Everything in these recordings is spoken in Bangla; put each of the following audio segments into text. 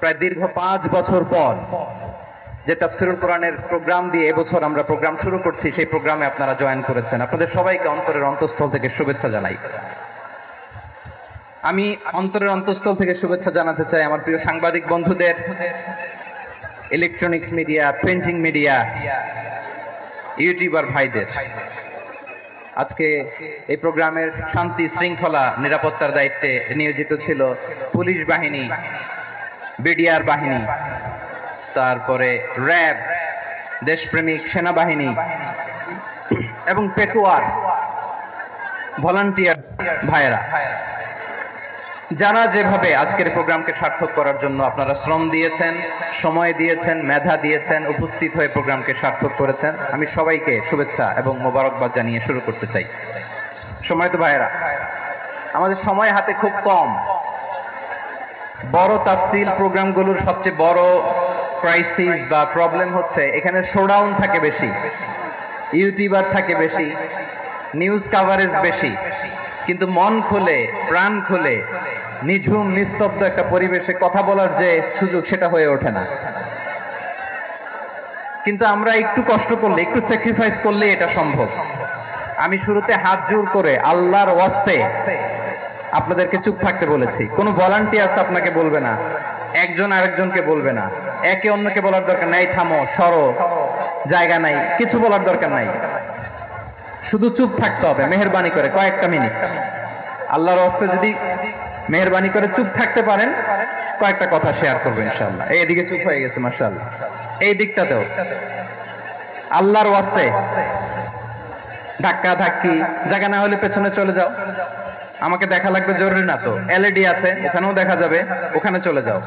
প্রায় দীর্ঘ 5 বছর পর যে তাফসীরুল কোরআনের প্রোগ্রাম দিয়ে এবছর আমরা প্রোগ্রাম শুরু করছি, সেই প্রোগ্রামে আপনারা জয়েন করেছেন। আপনাদের সবাইকে অন্তরের অন্তঃস্থল থেকে শুভেচ্ছা জানাই। আমি অন্তরের অন্তঃস্থল থেকে শুভেচ্ছা জানাতে চাই আমার প্রিয় সাংবাদিক বন্ধুদের, electronics media, printing media, YouTuber ভাইদের। আজকে এই প্রোগ্রামের শান্তি শৃঙ্খলা নিরাপত্তার দায়িত্বে নিয়োজিত ছিল পুলিশ বাহিনী, বিডিআর বাহিনী, তারপরে র্যাব, দেশপ্রেমিক সেনাবাহিনী এবং পেকুয়ার ভলান্টিয়ার ভাইয়েরা, যারা যেভাবে আজকের প্রোগ্রামকে সার্থক করার জন্য আপনারা শ্রম দিয়েছেন, সময় দিয়েছেন, মেধা দিয়েছেন, উপস্থিত হয়ে প্রোগ্রামকে সার্থক করেছেন, আমি সবাইকে শুভেচ্ছা এবং মোবারকবাদ জানিয়ে শুরু করতে চাই। সম্মানিত ভাইয়েরা, আমাদের সময় হাতে খুব কম। বড় তাফসীর প্রোগ্রামগুলোর সবচেয়ে বড় ক্রাইসিস বা প্রবলেম হচ্ছে এখানে শোডাউন থাকে বেশি, ইউটিউবার থাকে বেশি, নিউজ কাভারেজ বেশি, কিন্তু মন খুলে, প্রাণ খুলে, নিঝুম নিস্তব্ধ একটা পরিবেশে কথা বলার যে সুযোগ, সেটা হয়ে ওঠে না। কিন্তু আমরা একটু কষ্ট করলে, একটু স্যাক্রিফাইস করলে এটা সম্ভব। আমি শুরুতে হাত জোর করে আল্লাহর ওয়াস্তে আপনাদেরকে চুপ থাকতে বলেছি। কোনো ভলান্টিয়ার্স আপনাকে বলবে না, একজন আরেকজনকে বলবে না, একে অন্যকে বলার দরকার নাই, থামো, সরো, জায়গা নাই, কিছু বলার দরকার নাই। শুধু চুপ থাকতে হবে মেহেরবানি করে কয়েকটা মিনিট। আল্লাহর ওয়াস্তে যদি মেহেরবানি করে চুপ থাকতে পারেন, কয়েকটা কথা শেয়ার করবেন ইনশাআল্লাহ। এইদিকে চুপ হয়ে গেছে মাশাআল্লাহ, এই দিকটাতেও আল্লাহর ওয়াস্তে ধাক্কা ধাক্কি, জায়গা না হলে পেছনে চলে যাও। আমাকে দেখা লাগবে জরুরি না তো, এলইডি আছে, ওখানেও দেখা যাবে, ওখানে চলে যাও।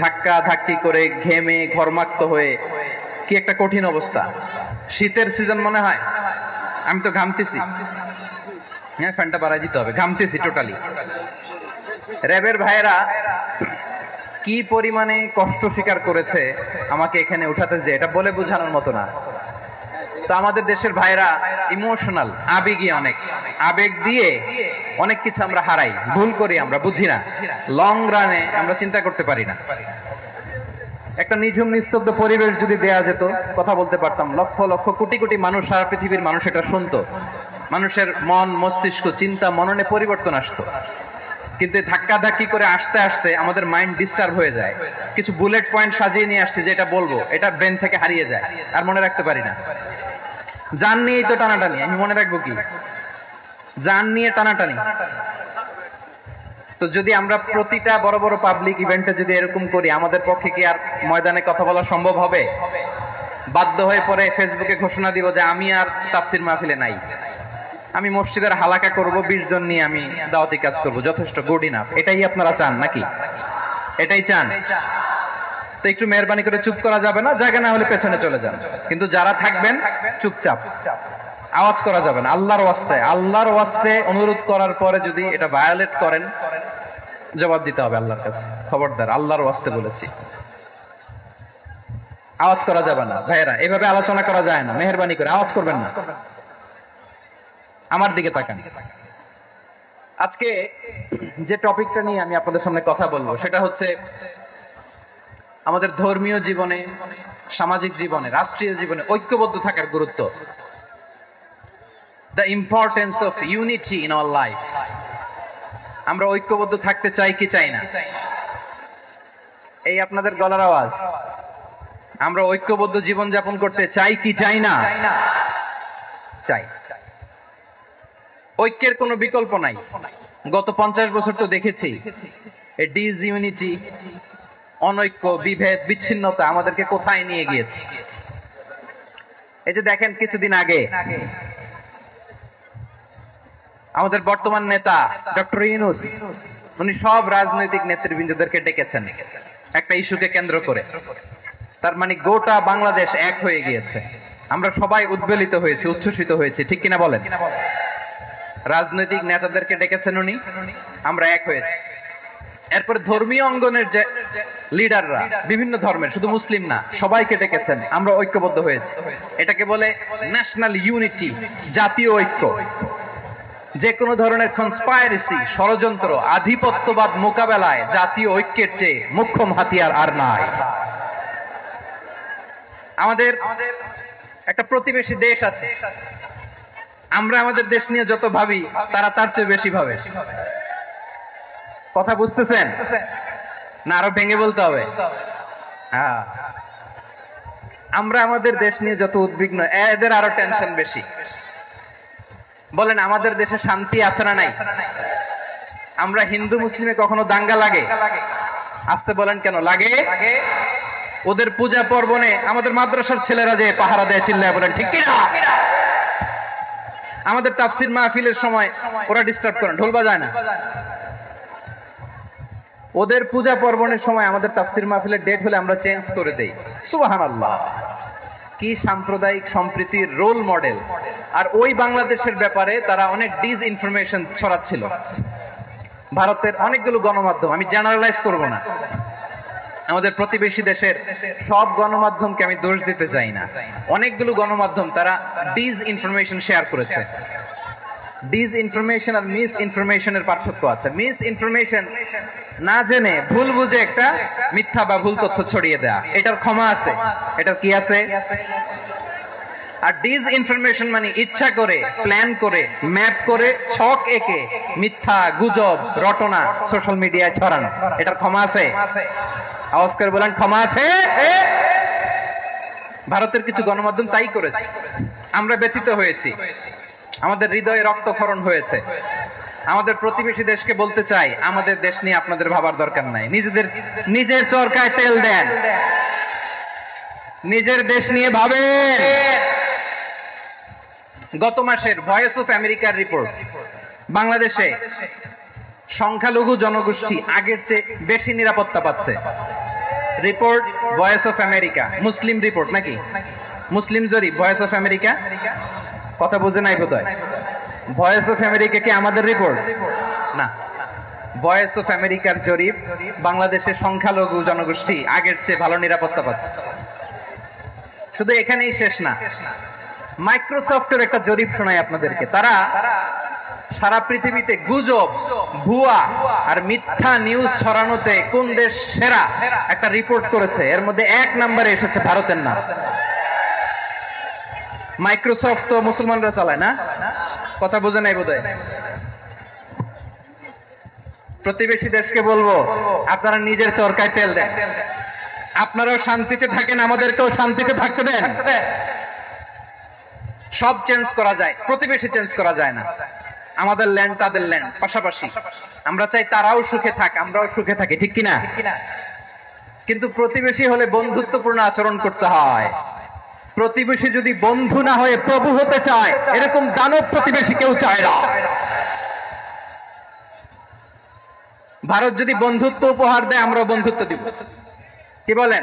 ধাক্কা ধাক্কি করে ঘেমে ঘর্মাক্ত হয়ে কি একটা কঠিন অবস্থা। শীতের সিজন মনে হয়, আমি তো ঘামতেছি। হ্যাঁ, ফ্যানটা বাড়াই দিতে হবে, ঘামতেছি টোটালি। র্যাবের ভাইয়েরা কি পরিমাণে কষ্ট স্বীকার করেছে আমাকে এখানে উঠাতে, যে এটা বলে বোঝানোর মতো না। তো আমাদের দেশের ভাইরা ইমোশনাল, আবেগী, অনেক আবেগ দিয়ে অনেক কিছু আমরা হারাই, ভুল করি, আমরা বুঝি না, লং রানে আমরা চিন্তা করতে পারি না। একটা নিঝুম নিস্তব্ধ পরিবেশ যদি দেয়া যেত, কথা বলতে পারতাম, লক্ষ লক্ষ কোটি কোটি মানুষ, সারা পৃথিবীর মানুষ এটা শুনতো, মানুষের মন, মস্তিষ্ক, চিন্তা, মননে পরিবর্তন আসতো। কিন্তু ধাক্কা ধাক্কি করে আসতে আসতে আমাদের মাইন্ড ডিস্টার্ব হয়ে যায়। কিছু বুলেট পয়েন্ট সাজিয়ে নিয়ে আসছে, যেটা বলবো এটা ব্রেন থেকে হারিয়ে যায়, আর মনে রাখতে পারি না। জান নিয়েই তো টানাটানি, আমি মনে রাখবো কি? জান নিয়ে টানাটানি। তো যদি আমরা প্রতিটা বড় বড় পাবলিক ইভেন্টে যদি এরকম করি, আমাদের পক্ষে কি আর ময়দানে কথা বলা সম্ভব হবে? বাধ্য হয়ে পরে ফেসবুকে ঘোষণা দিব যে আমি আর তাফসীর মাহফিলে নাই, আমি মসজিদের হালাকা করব, 20 জন নিয়ে আমি দাওয়াতি কাজ করব, যথেষ্ট, গুড ইনাফ। এটাই আপনারা চান নাকি? এটাই চান? তো একটু মেহরবানি করে চুপ করা যাবে না, জায়গা না হলে পেছনে চলে যান। কিন্তু যারা থাকবেন চুপচাপ, আওয়াজ করা যাবে না। আল্লাহর ওয়াস্তে, আল্লাহর ওয়াস্তে অনুরোধ করার পরে যদি এটা ভায়োলেট করেন, জবাব দিতে হবে আল্লাহর কাছে। খবরদার, আল্লাহর ওয়াস্তে বলেছি, আওয়াজ করা যাবে না। ভাইয়েরা, এভাবে আলোচনা করা যায় না, মেহরবানি করে আওয়াজ করবেন না। আমার দিকে তাকান। আজকে যে টপিকটা নিয়ে আমি আপনাদের সামনে কথা বলবো, সেটা হচ্ছে আমাদের ধর্মীয় জীবনে, সামাজিক জীবনে, রাষ্ট্রীয় জীবনে ঐক্যবদ্ধ থাকার গুরুত্ব। The importance of unity in our life. আমরা ঐক্যবদ্ধ থাকতে চাই কি চাই না? এই আপনাদের গলার আওয়াজ। আমরা ঐক্যবদ্ধ জীবন যাপন করতে চাই কি চাই না? চাই। ঐক্যের কোনো বিকল্প নাই। গত 50 বছর তো দেখেছি এই ডিসইউনিটি, অনৈক্য, বিভেদ, বিচ্ছিন্নতা আমাদেরকে কোথায় নিয়ে গিয়েছে। এই যে দেখেন, কিছুদিন আগে আমাদের বর্তমান নেতা ডক্টর ইউনূস, উনি সব রাজনৈতিক নেতৃবৃন্দদেরকে ডেকেছেন একটা ইস্যুকে কেন্দ্র করে। তার মানে গোটা বাংলাদেশ এক হয়ে গিয়েছে। আমরা সবাই উদ্বেলিত হয়েছি, উচ্ছ্বসিত হয়েছি, ঠিক কিনা বলেন? রাজনৈতিক নেতাদেরকে ডেকেছেন উনি, আমরা এক হয়েছি। এরপর ধর্মীয় অঙ্গনের যে লিডাররা, বিভিন্ন ধর্মের, শুধু মুসলিম না, সবাইকে ডেকেছেন, আমরা ঐক্যবদ্ধ হয়েছি। এটাকে বলে ন্যাশনাল ইউনিটি, জাতীয় ঐক্য। যে কোনো ধরনের কনস্পাইরেসি, ষড়যন্ত্র, আধিপত্যবাদ মোকাবেলায় জাতীয় ঐক্যের চেয়ে মুখ্যম হাতিয়ার আর নাই। আমাদের একটা প্রতিবেশী দেশ আছে, আমরা আমাদের দেশ নিয়ে যত ভাবি তারা তার চেয়ে বেশি ভাবে। কথা বুঝতেছেন না? আরো ভেঙে বলতে হবে। হ্যাঁ, আমরা আমাদের দেশ নিয়ে যত উদ্বিগ্ন, এদের আরো টেনশন বেশি। বলেন, আমাদের দেশে শান্তি আছে না নাই? আমরা হিন্দু মুসলিমে কখনো দাঙ্গা লাগে? আসতে বলেন, কেন লাগে? ওদের পূজা পার্বণে আমাদের মাদ্রাসার ছেলেরা যে পাহারা দেয়, চিল্লায় বলেন ঠিক কিনা? আমাদের তাফসির মাহফিলের সময় ওরা ডিস্টার্ব করেন, ঢোল বাজায় না। ওদের পূজা পার্বণের সময় আমাদের তাফসির মাহফিলের ডেট হলে আমরা চেঞ্জ করে দেই। সুবহানাল্লাহ, কি সাম্প্রদায়িক সম্প্রীতির রোল মডেল। আর ওই বাংলাদেশের ব্যাপারে তারা অনেক ডিস ইনফরমেশন ছড়াচ্ছিল। ভারতের অনেকগুলো গণমাধ্যম, আমি জেনারেলাইজ করব না, আমাদের প্রতিবেশী দেশের সব গণমাধ্যমকে আমি দোষ দিতে চাই না, অনেকগুলো গণমাধ্যম তারা ডিস ইনফরমেশন শেয়ার করেছে। ডিস ইনফরমেশন আর মিস ইনফরমেশনের পার্থক্য আছে। মিস ইনফরমেশন না জেনে ভুল বুঝে একটা মিথ্যা বা ভুল তথ্য ছড়িয়ে দেয়া, এটার ক্ষমা আছে, এটার কি আছে? আর ডিস ইনফরমেশন মানে ইচ্ছা করে, প্ল্যান করে, ম্যাপ করে, ছক এঁকে মিথ্যা, গুজব, রটনা সোশ্যাল মিডিয়ায় ছড়ানো, এটার ক্ষমা আছে? আওয়াজ করে বলেন, ক্ষমা আছে? ভারতের কিছু গণমাধ্যম তাই করেছে, আমরা ব্যথিত হয়েছি, আমাদের হৃদয়ে রক্তক্ষরণ হয়েছে। আমাদের প্রতিবেশী দেশকে বলতে চাই, আমাদের দেশ নিয়ে আপনাদের ভাবার দরকার নাই, নিজের চরকায় তেল দেন, নিজের দেশ নিয়ে ভাবেন। গত মাসের ভয়েস অফ আমেরিকার রিপোর্ট, বাংলাদেশে সংখ্যালঘু জনগোষ্ঠী আগের চেয়ে বেশি নিরাপত্তা পাচ্ছে। Report voice of America, Muslim report নাকি? মুসলিম জরিপ, ভয়েস অফ আমেরিকা। কথা বুঝে নাই বোধহয়। ভয়েস অফ আমেরিকা কি আমাদের রিপোর্ট? না, ভয়েস অফ আমেরিকার জরিপ, বাংলাদেশের সংখ্যালঘু জনগোষ্ঠী আগের চেয়ে ভালো নিরাপত্তা পাচ্ছে। শুধু এখানেই শেষ না, মাইক্রোসফটের একটা জরিপ শোনাই আপনাদেরকে। তারা সারা পৃথিবীতে গুজব, ভুয়া আর মিথ্যা নিউজ ছড়ানোতে কোন দেশ সেরা একটা রিপোর্ট করেছে, এর মধ্যে 1 নম্বরে এসেছে ভারতের নাম। মাইক্রোসফট তো মুসলমানরা চালায় না? কথা বোঝে নাই বোধহয়। প্রতিবেশী দেশকে বলবো, আপনারা নিজের চরকায় তেল দেন, আপনারাও শান্তিতে থাকেন, আমাদেরকেও শান্তিতে থাকতে দেন। সব চেঞ্জ করা যায়, প্রতিবেশী চেঞ্জ করা যায় না। আমাদের ল্যান্ড তাদের ল্যান্ড, পাশাপাশি। আমরা চাই তারাও সুখে থাক, আমরাও সুখে থাকি, ঠিক কিনা? কিন্তু প্রতিবেশী হলে বন্ধুত্বপূর্ণ আচরণ করতে হয়। প্রতিবেশী যদি বন্ধু না হয়ে প্রভু হতে চায়, এরকম দানব প্রতিবেশী কেউ চায় না। ভারত যদি বন্ধুত্ব উপহার দেয়, আমরাও বন্ধুত্ব দিব। কি বলেন?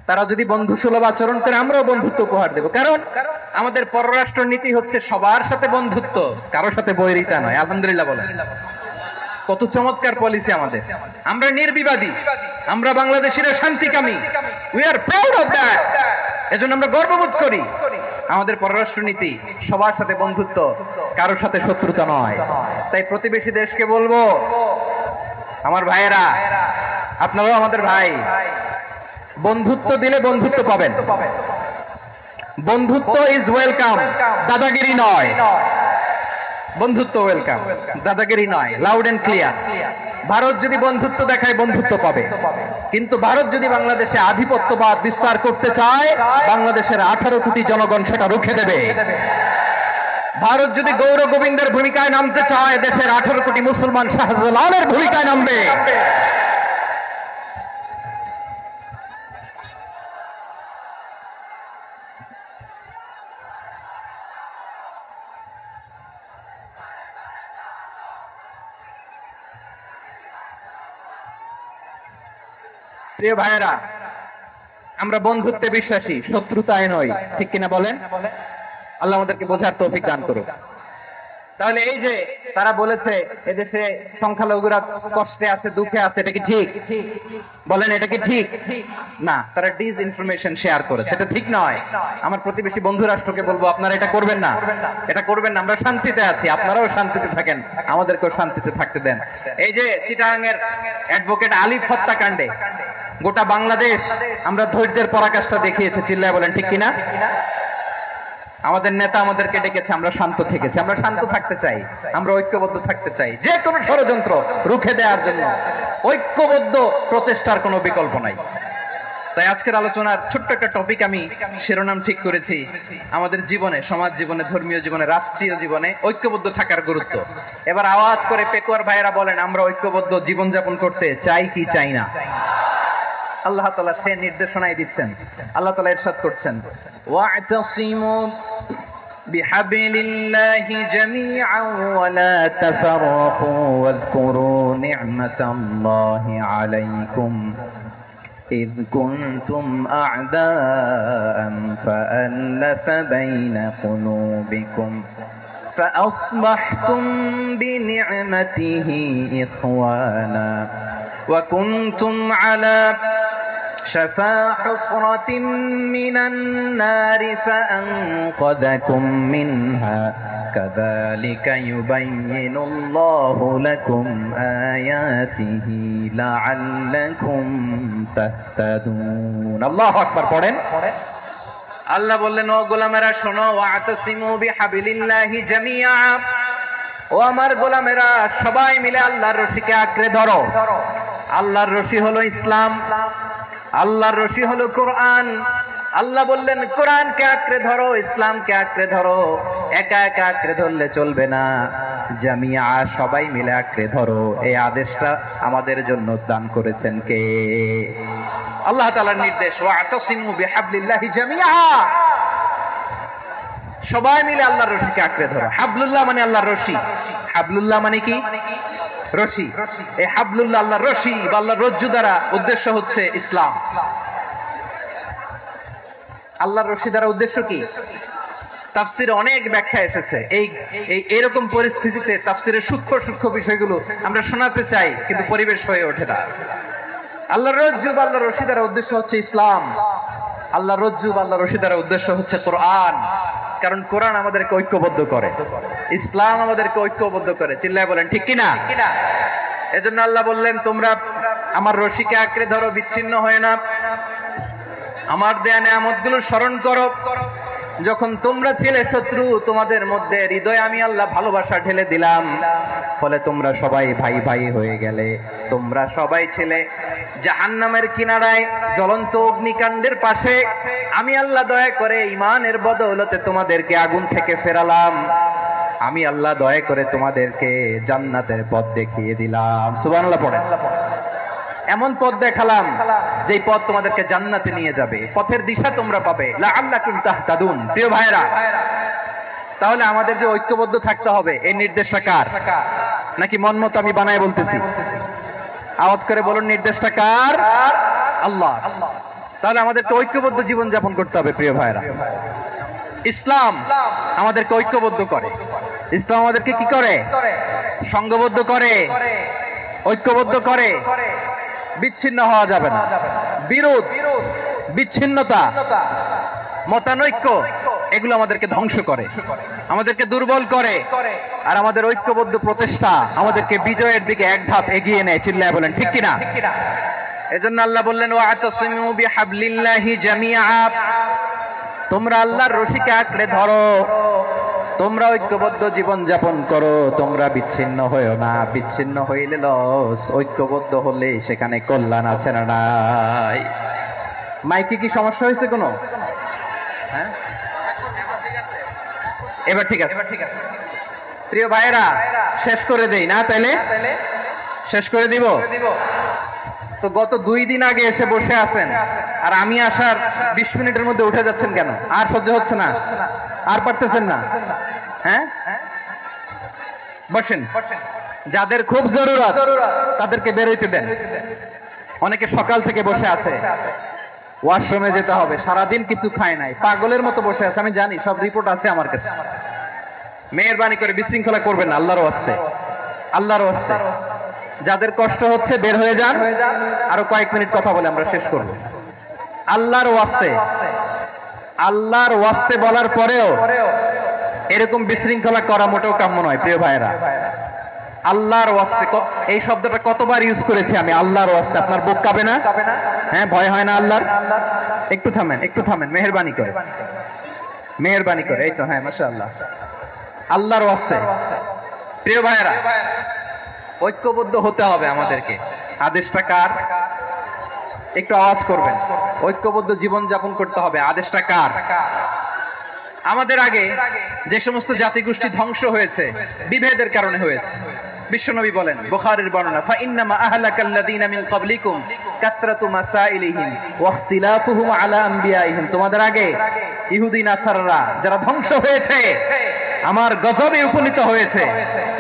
তারা যদি বন্ধু সুলভ আচরণ করে, আমরাও বন্ধুত্ব উপহার দেব। কারণ আমাদের পররাষ্ট্র নীতি হচ্ছে সবার সাথে বন্ধুত্ব, কারোর সাথে বৈরিতা নয়। আলহামদুলিল্লাহ বলেন, কত চমৎকার পলিসি আমাদের। আমরা নির্বিবাদী, আমরা বাংলাদেশিরা শান্তিকামী। We are proud of that. এজন্য আমরা গর্ববোধ করি। আমাদের পররাষ্ট্র নীতি সবার সাথে বন্ধুত্ব, কারোর সাথে শত্রুতা নয়। তাই প্রতিবেশী দেশকে বলবো, আমার ভাইয়েরা, আপনারাও আমাদের ভাই, বন্ধুত্ব দিলে বন্ধুত্ব পাবেন। বন্ধুত্ব ইজ ওয়েলকাম, দাদাগিরি নয়। বন্ধুত্ব ওয়েলকাম, দাদাগিরি নয়। Loud and clear. ভারত যদি বন্ধুত্ব দেখায়, বন্ধুত্ব পাবে। কিন্তু ভারত যদি বাংলাদেশে আধিপত্যবাদ বিস্তার করতে চায়, বাংলাদেশের 18 কোটি জনগণ সেটা রুখে দেবে। ভারত যদি গৌর গোবিন্দের ভূমিকায় নামতে চায়, দেশের 18 কোটি মুসলমান শাহজালালের ভূমিকায় নামবে। প্রিয় ভাইয়েরা, আমরা বন্ধুত্বে বিশ্বাসী, শত্রুতায় নয়, ঠিক কিনা বলেন? আল্লাহ আমাদেরকে বোঝার তৌফিক দান করুন। তাহলে এই যে তারা বলেছে এদেশে সংখ্যালঘুরা কষ্টে আছে, দুঃখে আছে, এটা কি ঠিক? বলেন এটা কি ঠিক? না, তারা ডিস ইনফরমেশন শেয়ার করেছে, এটা ঠিক নয়। আমার প্রতিবেশী বন্ধু রাষ্ট্রকে বলবো আপনারা এটা করবেন না, এটা করবেন না। আমরা শান্তিতে আছি, আপনারাও শান্তিতে থাকেন, আমাদেরকেও শান্তিতে থাকতে দেন। এই যে চিটাগাং এর অ্যাডভোকেট আলিফ হত্যাকাণ্ডে গোটা বাংলাদেশ আমরা ধৈর্যের পরাকাষ্ঠা দেখিয়েছে, চিল্লায় বলেন ঠিক কিনা? আমাদের নেতা আমাদেরকে ডেকেছে, আমরা শান্ত থেকেছি। আমরা শান্ত থাকতে চাই, আমরা ঐক্যবদ্ধ থাকতে চাই। যে কোনো ষড়যন্ত্র রুখে দেওয়ার জন্য ঐক্যবদ্ধ প্রচেষ্টার কোনো বিকল্প নাই। তাই আজকের আলোচনার ছোট্ট একটা টপিক আমি শিরোনাম ঠিক করেছি, আমাদের জীবনে, সমাজ জীবনে, ধর্মীয় জীবনে, রাষ্ট্রীয় জীবনে ঐক্যবদ্ধ থাকার গুরুত্ব। এবার আওয়াজ করে পেকুয়ার ভাইয়েরা বলেন, আমরা ঐক্যবদ্ধ জীবনযাপন করতে চাই কি চাই না? আল্লাহ তাআলা সে নির্দেশনাই দিচ্ছেন। আল্লাহ তাআলা ইরশাদ করছেন, ওয়া'তাসিমু বিহাবলিল্লাহি জামিআন ওয়া লা তাফাররাকু ওয়াযকুরু নি'মাতাল্লাহি আলাইকুম إذ كنتم أعداء فألف بين قلوبكم فأصبحتم بنعمته إخوانا وكنتم على شفا حفرة من النار فأنقذكم منها كذلك يبين الله لكم آياته لعلكم تهتدون الله أكبر পড়েন। আল্লাহ বললেন, ও গোলামেরা শোনো, ওয়াতাসিমু বিহাবলিল্লাহি জামিআ, ও আমার গোলামেরা সবাই মিলে আল্লাহর রশিকে আঁকড়ে ধরো। আল্লাহর রশি হলো ইসলাম, আল্লাহর রশি হলো কোরআন। আল্লাহ বললেন কোরআনকে আঁকড়ে ধরো, ইসলামকে আঁকড়ে ধরো। একা একা আঁকড়ে ধরলে চলবে না, জামিয়া, সবাই মিলে আঁকড়ে ধরো। এই আদেশটা আমাদের জন্য দান করেছেন কে? আল্লাহ তাআলার নির্দেশ, ওয়াতাসিমু বিহাবলিল্লাহি জামিআ, সবাই মিলে আল্লাহর রশিকে আঁকড়ে ধরো। হাবলুল্লাহ মানে আল্লাহর রশি। হাবলুল্লাহ মানে কি? রশি। এই হাবলুল্লাহ আল্লাহর রশি বা আল্লাহর রজ্জু দ্বারা উদ্দেশ্য হচ্ছে ইসলাম। আল্লাহর রশি দ্বারা উদ্দেশ্য কি? তাফসিরে অনেক ব্যাখ্যা এসেছে। এই এরকম পরিস্থিতিতে তাফসিরের সূক্ষ্ম সূক্ষ্ম বিষয়গুলো আমরা শোনাতে চাই, কিন্তু পরিবেশ হয়ে ওঠে না। আল্লাহর রজ্জু বা আল্লাহর রশি দ্বারা উদ্দেশ্য হচ্ছে ইসলাম। আল্লাহর রজ্জু বা আল্লাহর রশি দ্বারা উদ্দেশ্য হচ্ছে কোরআন। কারণ কোরআন আমাদেরকে ঐক্যবদ্ধ করে, ইসলাম আমাদেরকে ঐক্যবদ্ধ করে। চিল্লায় বলেন ঠিক কিনা? এজন্য আল্লাহ বললেন, তোমরা আমার রশিকে আঁকড়ে ধরো, বিচ্ছিন্ন হয় না। আমার দেয়া নেয়ামতগুলো স্মরণ করো। যখন তোমরা ছিলে শত্রু, তোমাদের মধ্যে হৃদয়ে আমি আল্লাহ ভালোবাসা ঢেলে দিলাম, ফলে তোমরা সবাই ভাই ভাই হয়ে গেলে। তোমরা সবাই ছিলে জাহান্নামের কিনারায়, জ্বলন্ত অগ্নিকাণ্ডের পাশে। আমি আল্লাহ দয়া করে ঈমানের বদৌলতে তোমাদেরকে আগুন থেকে ফেরালাম। আমি আল্লাহ দয়া করে তোমাদেরকে জান্নাতের পথ দেখিয়ে দিলাম। সুবহানাল্লাহ পড়েন। এমন পথ দেখালাম যেই পথ তোমাদেরকে জান্নাতে নিয়ে যাবে, পথের দিশা তোমরা পাবে। লাআল্লাকুম তাহতাদুন। প্রিয় ভাইরা, তাহলে আমাদের যে ঐক্যবদ্ধ থাকতে হবে, এই নির্দেশটা কার? নাকি মন মতো আমি বানায় বলতেছি? আওয়াজ করে বলুন, নির্দেশটা কার? আল্লাহ। তাহলে আমাদেরকে ঐক্যবদ্ধ জীবন যাপন করতে হবে। প্রিয় ভাইরা, ইসলাম আমাদেরকে ঐক্যবদ্ধ করে। ইসলাম আমাদেরকে কি করে? সংঘবদ্ধ করে, ঐক্যবদ্ধ করে। বিচ্ছিন্ন হওয়া যাবে না। বিরোধ, বিচ্ছিন্নতা, মতানৈক্য, এগুলো আমাদেরকে ধ্বংস করে, আমাদেরকে দুর্বল করে। আর আমাদের ঐক্যবদ্ধ প্রচেষ্টা আমাদেরকে বিজয়ের দিকে এক ধাপ এগিয়ে নেয়। চিল্লায় বলেন ঠিক কিনা? এজন্য আল্লাহ বললেন, ওয়াতাসিমু বিহাবলিল্লাহি জামিআ, তোমরা আল্লাহর রশিকে আঁকড়ে ধরো, তোমরা ঐক্যবদ্ধ জীবন যাপন করো, তোমরা বিচ্ছিন্ন হইও না। বিচ্ছিন্ন হইলে লস, ঐক্যবদ্ধ হলে সেখানে কল্যাণ আছে না নাই? মাইকে কি সমস্যা হয়েছে কোনো? হ্যাঁ, এবার ঠিক আছে। প্রিয় ভাইয়েরা, শেষ করে দেই না? তাইলে শেষ করে দিব। তো গত 2 দিন আগে এসে বসে আছেন, আর আমি আসার 20 মিনিটের মধ্যে উঠে যাচ্ছেন কেন? আর সহ্য হচ্ছে না? আর পারতেছেন না? হ্যাঁ, বসেন। যাদের খুব জরুরত তাদেরকে বের হইতে দেন। অনেকে সকাল থেকে বসে আছে, ওয়াশরুমে যেতে হবে, সারাদিন কিছু খায় নাই, পাগলের মতো বসে আছে। আমি জানি, সব রিপোর্ট আছে আমার কাছে। মেহেরবানি করে বিশৃঙ্খলা করবেন না, আল্লাহর ওয়াস্তে, আল্লাহর ওয়াস্তে। যাদের কষ্ট হচ্ছে বের হয়ে যান, আরো কয়েক মিনিট কথা বলে আমরা শেষ করব। আল্লাহর ওয়াস্তে, আল্লাহর ওয়াস্তে বলার পরেও এরকম বিশৃঙ্খলা করা মোটেও কাম্য নয় প্রিয় ভাইয়েরা। আল্লাহর ওয়াস্তে, এই শব্দটা কতবার ইউজ করেছি আমি, আল্লাহর ওয়াস্তে। আপনার বুক কাঁপে না? হ্যাঁ, ভয় হয় না আল্লাহর? একটু থামেন, একটু থামেন, মেহেরবানি করে, মেহেরবানি করে। এই তো, হ্যাঁ, মাশাআল্লাহ। আল্লাহর ওয়াস্তে প্রিয় ভাইয়েরা, ঐক্যবদ্ধ হতে হবে আমাদেরকে। আদেশটা কার? একটু আওয়াজ করবেন। ঐক্যবদ্ধ জীবন যাপন করতে হবে। আদেশটা কার? আমাদের আগে যে সমস্ত জাতিগোষ্ঠী ধ্বংস হয়েছে বিভেদের কারণে হয়েছে। বিশ্বনবী বলেন, বুখারীর বর্ণনা, ফা ইন্নামা আহলাকাল্লাযীনা মিন ক্বাবলিকুম কাসরাতু মাসাইলিহিম ওয়া ইখতিলাফুহুম আলা আনবিয়াইহিম। তোমাদের আগে ইহুদি নাসারারা যারা ধ্বংস হয়েছে, আমার গজবে উপনীত হয়েছে,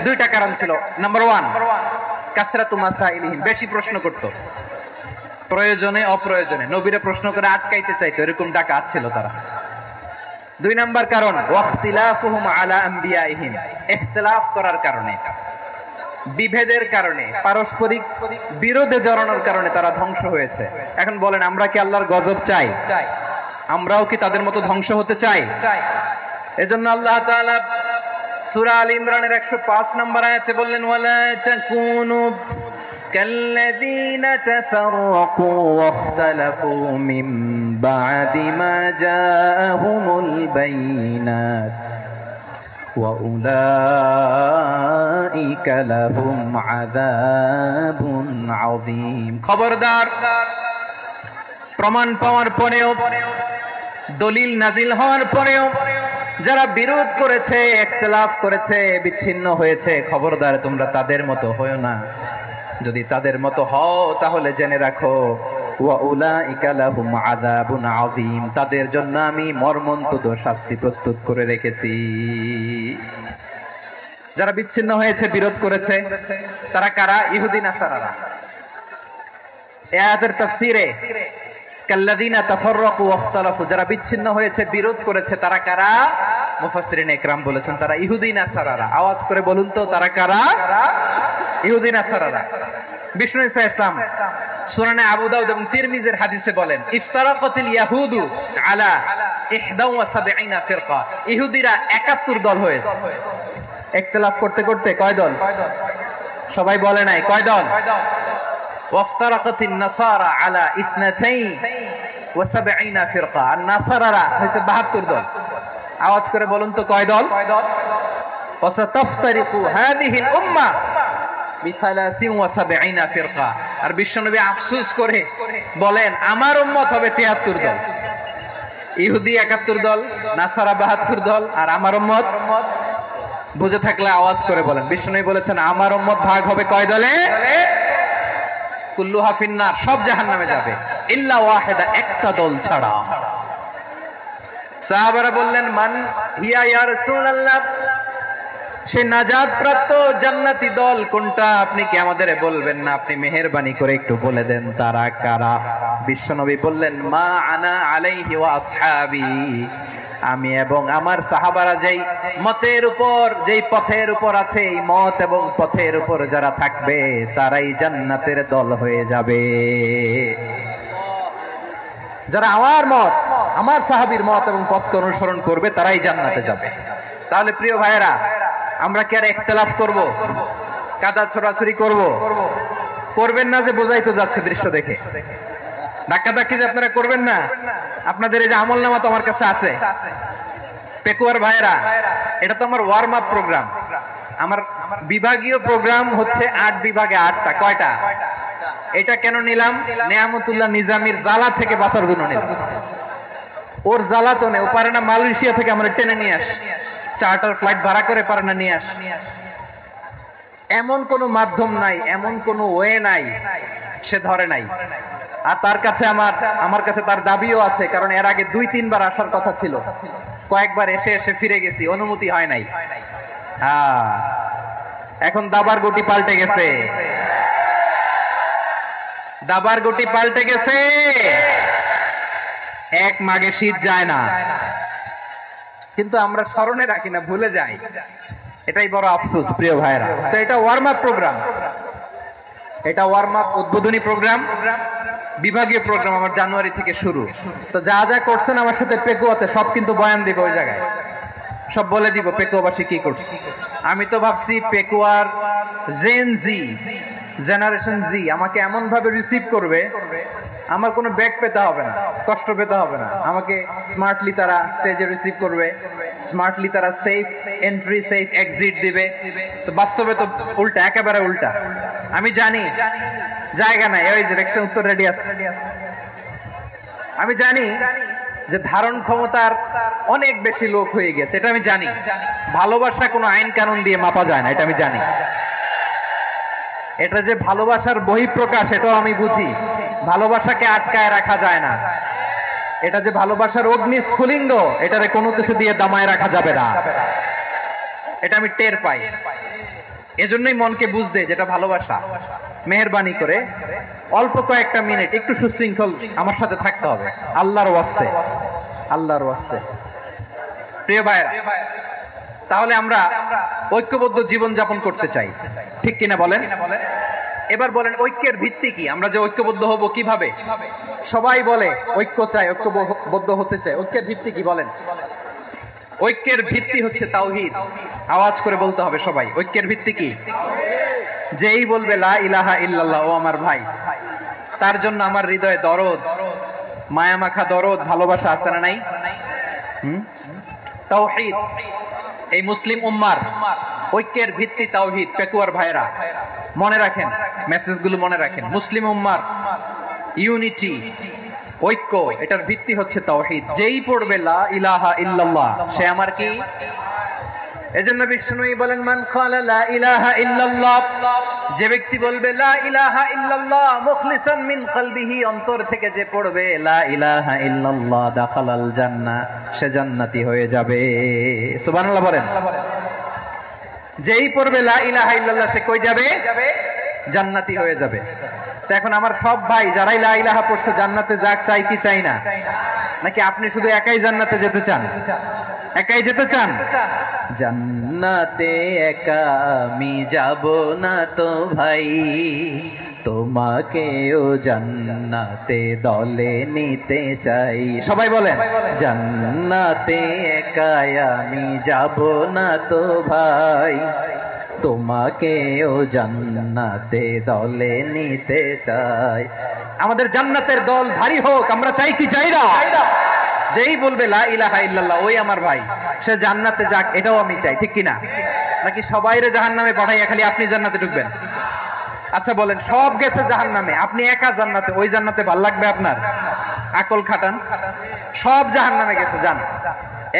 দুইটা কারণ ছিল। নাম্বার 1, কাসরাতু মাসাইলিহিম, বেশি প্রশ্ন করত, প্রয়োজনে অপ্রয়োজনে নবীরা প্রশ্ন করে আটকাইতে চাইতো, এরকম ডাকাত ছিল তারা। 2 নাম্বার কারণ, ওয়াখতিলাফুহুম আলা আনবিয়াইহিম, ইখতিলাফ করার কারণে, বিভেদের কারণে, পারস্পরিক বিরোধে জড়ানোর কারণে তারা ধ্বংস হয়েছে। এখন বলেন, আমরা কি আল্লাহর গজব চাই? আমরাও কি তাদের মতো ধ্বংস হতে চাই? এজন্য আল্লাহ তাআলা সূরা আল ইমরানের 105 নম্বর আয়াতে বললেন, ওয়ালা তাকুনু কাল্লাযীনা তাফাররাকু ওয়াখতালাফু মিন বা'দি মা জাআহুমুল বাইয়িনাত ওয়া উলাইকা লাহুম আযাবুন আযীম। খবরদার, প্রমাণ পাওয়ার পরেও, দলিল নাজিল হওয়ার পরেও যারা বিরোধ করেছে, ইখতিলাফ করেছে, বিচ্ছিন্ন হয়েছে, খবরদার তোমরা তাদের মতো হয়ো না। যদি তাদের মতো হও তাহলে জেনে রাখো, ওয়া উলাইকা লাহুম আযাবুন আযীম, তাদের জন্য আমি মর্মন্তুদ শাস্তি প্রস্তুত করে রেখেছি। যারা বিচ্ছিন্ন হয়েছে, বিরোধ করেছে, তারা কারা? ইহুদি নাসারারা। এই আয়াতের তাফসীরে কাল্লাযীনা তাফাররাকু ওয়াখতালাফু, যারা বিচ্ছিন্ন হয়েছে, বিরোধ করেছে, তারা কারা? মুফাসসিরিন ইকরাম বলেছেন তারা ইহুদি নাসারারা। আওয়াজ করে বলুন তো, তারা কারা? ইহুদি নাসারারা। বিষ্ণু ঈসা ইসলাম সুনানে আবু দাউদ এবং তিরমিজির হাদিসে বলেন, ইফতারাকাতিল ইয়াহুদু আলা 71 ফিরকা, ইহুদিরা 71 দল হয়েছে। ইখতিলাফ করতে করতে কয় দল? সবাই বলে নাই, কয় দল? ওয়াফতারাকাতিন নাসারা আলা 72 ফিরকা, আর নাসারারা হইছে 72 দল। আওয়াজ করে বলুন তো, কয় দল? ওয়াসাতাফতারিকু হাদিহিল উম্মাহ বি73 ফিরকা। আর বিশ্বনবী আফসোস করে বলেন, আমার উম্মত হবে 73 দল। ইহুদি 71 দল, নাসারা 72 দল, আর আমার উম্মত, বুঝে থাকলে আওয়াজ করে বলেন। বিশ্বনবী বলেছেন, আমার উম্মত ভাগ হবে কয় দলে? কুল্লুহা ফিন্নার, সব জাহান্নামে যাবে, ইল্লা ওয়াহিদা, একটা দল ছাড়া। সাহাবারা বললেন, মান হিয়া ইয়া রাসূলুল্লাহ, সে নাজাত প্রাপ্ত জান্নাতি দল কোনটা? আপনি কি আমাদের বলবেন না? আপনি মেহেরবানি করে একটু বলে দেন তারা কারা? বিশ্বনবী বললেন, মা আনা আলাইহি ওয়া আসহাবি, আমি এবং আমার সাহাবারা যেই মতের উপর, যেই পথের উপর আছে, এই মত এবং পথের উপর যারা থাকবে তারাই জান্নাতের দল হয়ে যাবে। যারা আমার মত, আমার সাহাবীর মত এবং পথকে অনুসরণ করবে তারাই জান্নাতে যাবে। তাহলে প্রিয় ভাইয়েরা, আমরা কি আর ইখতিলাফ করব? কাদা ছোড়াছুরি করব? করবেন না যে বোঝাই তো যাচ্ছে দৃশ্য দেখে। ধাক্কাধাক্কি যে আপনারা করবেন না। আপনাদের এই যে আমলনামা তো আমার কাছে আছে। পেকুয়ার ভাইয়েরা, এটা তো আমার ওয়ার্ম আপ প্রোগ্রাম। আমার বিভাগীয় প্রোগ্রাম হচ্ছে 8 বিভাগে 8টা। কয়টা? এটা কেন নিলাম? নেয়ামতুল্লাহ নিজামীর জ্বালা থেকে বাঁচার জন্য নিলাম। ওর জ্বালাতনে ও পারে না মালয়েশিয়া থেকে আমরা টেনে নিয়ে আসি, চার্টার ফ্লাইট ভাড়া করে পারে না নিয়ে আসি। এমন কোন মাধ্যম নাই, এমন কোন ওয়ে নাই সে ধরে নাই। আর তার কাছে আমার কাছে তার দাবিও আছে, কারণ এর আগে 2-3 বার আসার কথা ছিল, কয়েকবার এসে এসে ফিরে গেছি, অনুমতি হয় নাই। এখন দাবার গুটি পাল্টে গেছে, দাবার গুটি পাল্টে গেছে। এক মাঘে শীত যায় না, কিন্তু আমরা স্মরণে রাখি না, ভুলে যাই। এটাই বড় আফসোস প্রিয় ভাইরা। তো এটা ওয়ার্ম আপ প্রোগ্রাম, এটা ওয়ার্ম আপ উদ্বোধনী প্রোগ্রাম, বিভাগীয় প্রোগ্রাম আমার জানুয়ারি থেকে শুরু। তো যা যা করছেন আমার সাথে পেকুয়াতে সব কিন্তু বয়ান দিব ওই জায়গায়, সব বলে দিব পেকুয়াবাসী কি করছে। আমি তো ভাবছি পেকুয়ার জেন জি, জেনারেশন জি আমাকে এমন ভাবে রিসিভ করবে, আমার কোনো ব্যাক পেতে হবে না, কষ্ট পেতে হবে না। আমাকে স্মার্টলি তারা স্টেজে রিসিভ করবে, স্মার্টলি তারা সেফ এন্ট্রি সেফ এক্সিট দিবে। তো বাস্তবে তো উল্টা, একেবারে উল্টা। আমি জানি জায়গা নাই, ওই যে দেখছেন উত্তর রেডি আছে। আমি জানি যে ধারণ ক্ষমতার অনেক বেশি লোক হয়ে গেছে, এটা আমি জানি। ভালোবাসা কোনো আইন কানুন দিয়ে মাপা যায় না, এটা আমি জানি। এটা যে ভালোবাসার বহিঃপ্রকাশ এটাও আমি বুঝি, ভালোবাসাকে আটকায় রাখা যায় না। এটা যে ভালোবাসার অগ্নি স্ফুলিঙ্গ, এটারে কোনো কিছু দিয়ে দামায় রাখা যাবে না, এটা আমি টের পাই। এজন্যই মনকে বুঝতে যেটা ভালোবাসা। মেহেরবানি করে অল্প কয়েকটা মিনিট একটু সুশৃঙ্খল আমার সাথে থাকতে হবে, আল্লাহর ওয়াস্তে, আল্লাহর ওয়াস্তে। প্রিয় ভাইরা, তাহলে আমরা ঐক্যবদ্ধ জীবন যাপন করতে চাই, ঠিক কিনা বলেন? এবার বলেন ঐক্যের ভিত্তি কি? আমরা যে ঐক্যবদ্ধ হব কিভাবে? সবাই বলে ঐক্য চাই, ঐক্যবদ্ধ হতে চাই। ঐক্যের ভিত্তি কি বলেন? ঐক্যের ভিত্তি হচ্ছে তাওহীদ। আওয়াজ করে বলতে হবে সবাই, ঐক্যের ভিত্তি কি? যেই বলবে লা ইলাহা ইল্লাল্লাহ, ও আমার ভাই, তার জন্য আমার হৃদয়ে দরদ, মায়া মাখা দরদ, ভালোবাসা আছে না নাই? তাওহীদ। এই মুসলিম উম্মার ঐক্যের ভিত্তি তাওহীদ। পেকুয়ার ভাইরা মনে রাখেন, মেসেজগুলো মনে রাখেন। মুসলিম উম্মার ইউনিটি, ঐক্য, এটার ভিত্তি হচ্ছে তাওহীদ। যেই পড়বে লা ইলাহা ইল্লাল্লাহ, সে আমার কি? এজন্য বিষ্ণুই বলেন মান ক্বালা লা ইলাহা ইল্লাল্লাহ, যে ব্যক্তি বলবে লা ইলাহা ইল্লাল্লাহ মুখলিসান মিন কলবিহি, অন্তর থেকে যে পড়বে লা ইলাহা ইল্লাল্লাহ, দাখালাল জান্নাহ, সে জান্নাতি হয়ে যাবে। সুবহানাল্লাহ বলেন। যেই পড়বে লা ইলাহা ইল্লাল্লাহ, সে কই যাবে? জান্নাতি হয়ে যাবে। তো এখন আমার সব ভাই যারাই লা ইলাহা পড়ছে জান্নাতে যাক, চাই কি চাই না? নাকি আপনি শুধু একাই জান্নাতে যেতে চান? একাই যেতে চান? জান্নাতে একা আমি যাব না তো ভাই, তোমাকেও জান্নাতে দলে নিতে চাই। সবাই বলেন জান্নাতে একা আমি যাব না তো ভাই, তোমাকেও জান্নাতে দলে নিতে চাই। আমাদের জান্নাতের দল ভারী হোক, আমরা চাই কি চাই না? যেই বলবে লা ইলাহা ইল্লাল্লাহ, ওই আমার ভাই, সে জান্নাতে যাক, এটাও আমি চাই, ঠিক কিনা? নাকি সবাইরে জাহান্নামে পাঠাইয়া খালি আপনি জান্নাতে ঢুকবেন? আচ্ছা বলেন, সব গেছে জাহান্নামে, আপনি একা জান্নাতে, ওই জান্নাতে ভাল লাগবে আপনার? আকল খাটান। সব জাহান্নামে গেছে, যান।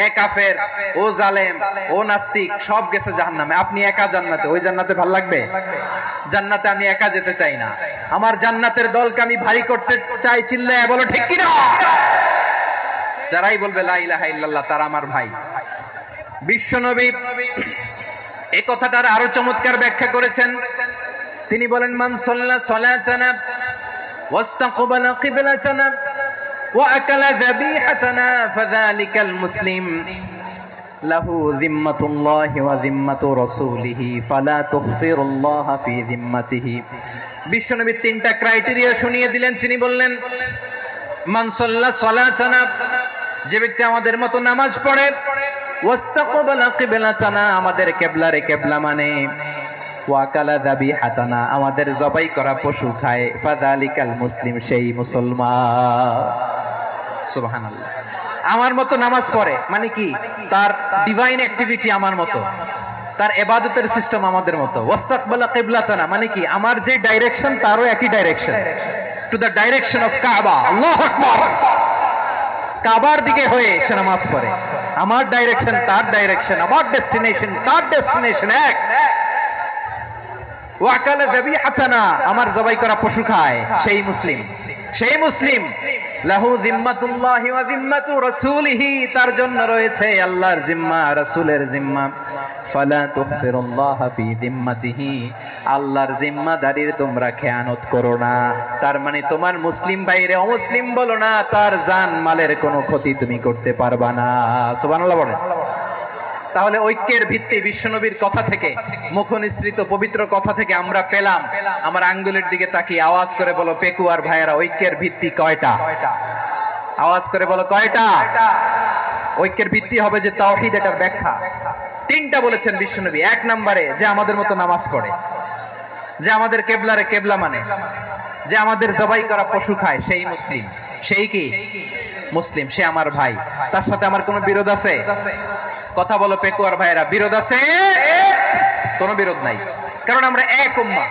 এ কাফের, ও জালেম, ও নাস্তিক, সব গেছে জাহান্নামে, আপনি একা জান্নাতে, ওই জান্নাতে ভাল লাগবে? জান্নাতে আমি একা যেতে চাই না, আমার জান্নাতের দলকে আমি ভারী করতে চাই। চিল্লায় বলো ঠিক কিনা? যারাই বলবে লা ইলাহা ইল্লাল্লাহ, তারা আমার ভাই। বিশ্বনবী এই কথাটার আরো চমৎকার ব্যাখ্যা করেছেন। তিনি বলেন মান সাল্লা সালাতানা ওয়াস্তাকবালা কিবলাতানা ওয়া আকালা যাবিহাতানা ফাযালিকাল মুসলিম লাহু যিম্মাতুল্লাহি ওয়া যিম্মাতু রাসূলিহি ফালা তুগফিরুল্লাহ ফি যিম্মাতিহি। বিশ্বনবী তিনটা ক্রাইটেরিয়া শুনিয়ে দিলেন। তিনি বললেন মান সাল্লা সালাতানা, যে ব্যক্তি আমাদের মতো নামাজ পড়ে, ওয়াস্তাকবালা কিবলাতানা, আমাদের কিবলারে কিবলা মানে, ওয়াকালা যাবিহাতানা, আমাদের জবাই করা পশু খায়, ফাযালিকাল মুসলিম, সেই মুসলমান। সুবহানাল্লাহ। আমার মতো নামাজ পড়ে মানে কি? তার ডিভাইন অ্যাক্টিভিটি আমার মতো, তার ইবাদতের সিস্টেম আমাদের মতো। ওয়াস্তাকবালা কিবলাতানা মানে কি? আমার যে ডাইরেকশন তারও একই direction, to the direction of কাবা। আল্লাহু আকবার। কাবার দিকে হয়ে সে নামাজ পড়ে, আমার ডাইরেকশন তার ডাইরেকশন, আমার ডেস্টিনেশন তার ডেস্টিনেশন এক। ওয়াকালা যাবিহাতানা, আমার জবাই করা পশু খায়, সেই মুসলিম। সেই মুসলিম লাহু যিম্মাতুল্লাহি ওয়া যিম্মাতু রাসূলিহি, তার জন্য রয়েছে আল্লাহর জিম্মা, রাসূলের জিম্মা। ফালা তুগফিরুল্লাহ ফি যিম্মাতিহি, আল্লাহর জিম্মাদারির তোমরা খেয়ানত করো না। তার মানে তোমার মুসলিম ভাইরে অমুসলিম বলো না, তার জান মালের কোনো ক্ষতি তুমি করতে পারবা না। সুবহানাল্লাহ বলেন। তাহলে ঐক্যের ভিত্তি বিশ্বনবীর কথা থেকে, মুখনিসৃত পবিত্র কথা থেকে আমরা পেলাম। আমার আঙ্গুলের দিকে তাকিয়ে আওয়াজ করে বলো পেকুয়ার ভাইয়েরা, ঐক্যের ভিত্তি কয়টা? আওয়াজ করে বলো কয়টা? ঐক্যের ভিত্তি হবে যে তাওহীদ, এটার ব্যাখ্যা। তিনটা বলেছেন বিশ্বনবী। এক নম্বরে যে আমাদের মতো নামাজ পড়ে, যে আমাদের কেবলারে কেবলা মানে, যে আমাদের জবাই করা পশু খায়, সেই মুসলিম। সেই কি মুসলিম? সে আমার ভাই। তার সাথে আমার কোনো বিরোধ আছে? কথা বলো পেকুয়ার ভাইয়েরা, বিরোধ আছে? কোনো বিরোধ নাই, কারণ আমরা এক উম্মাহ,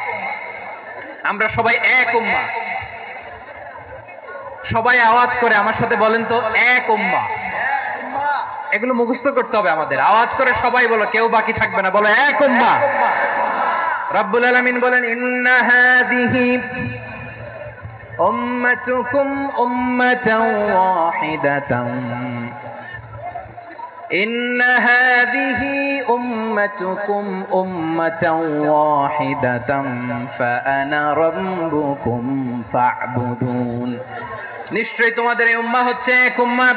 আমরা সবাই এক উম্মাহ। সবাই আওয়াজ করে আমার সাথে বলেন তো, এক উম্মাহ। এগুলো মুখস্থ করতে হবে আমাদের। আওয়াজ করে সবাই বলো, কেউ বাকি থাকবে না, বলো এক উম্মাহ। রব্বুল আলামিন বলেন, ইন্না হাযিহি উম্মাতুকুম উম্মাতান ওয়াহিদাতান, ইন্না হাযিহি উম্মাতুকুম উম্মাতান ওয়াহিদাতান ফাআনা রাব্বুকুম ফা'বুদুন। নিশ্চয়ই তোমাদের এই উম্মাহ হচ্ছে এক উম্মাহ,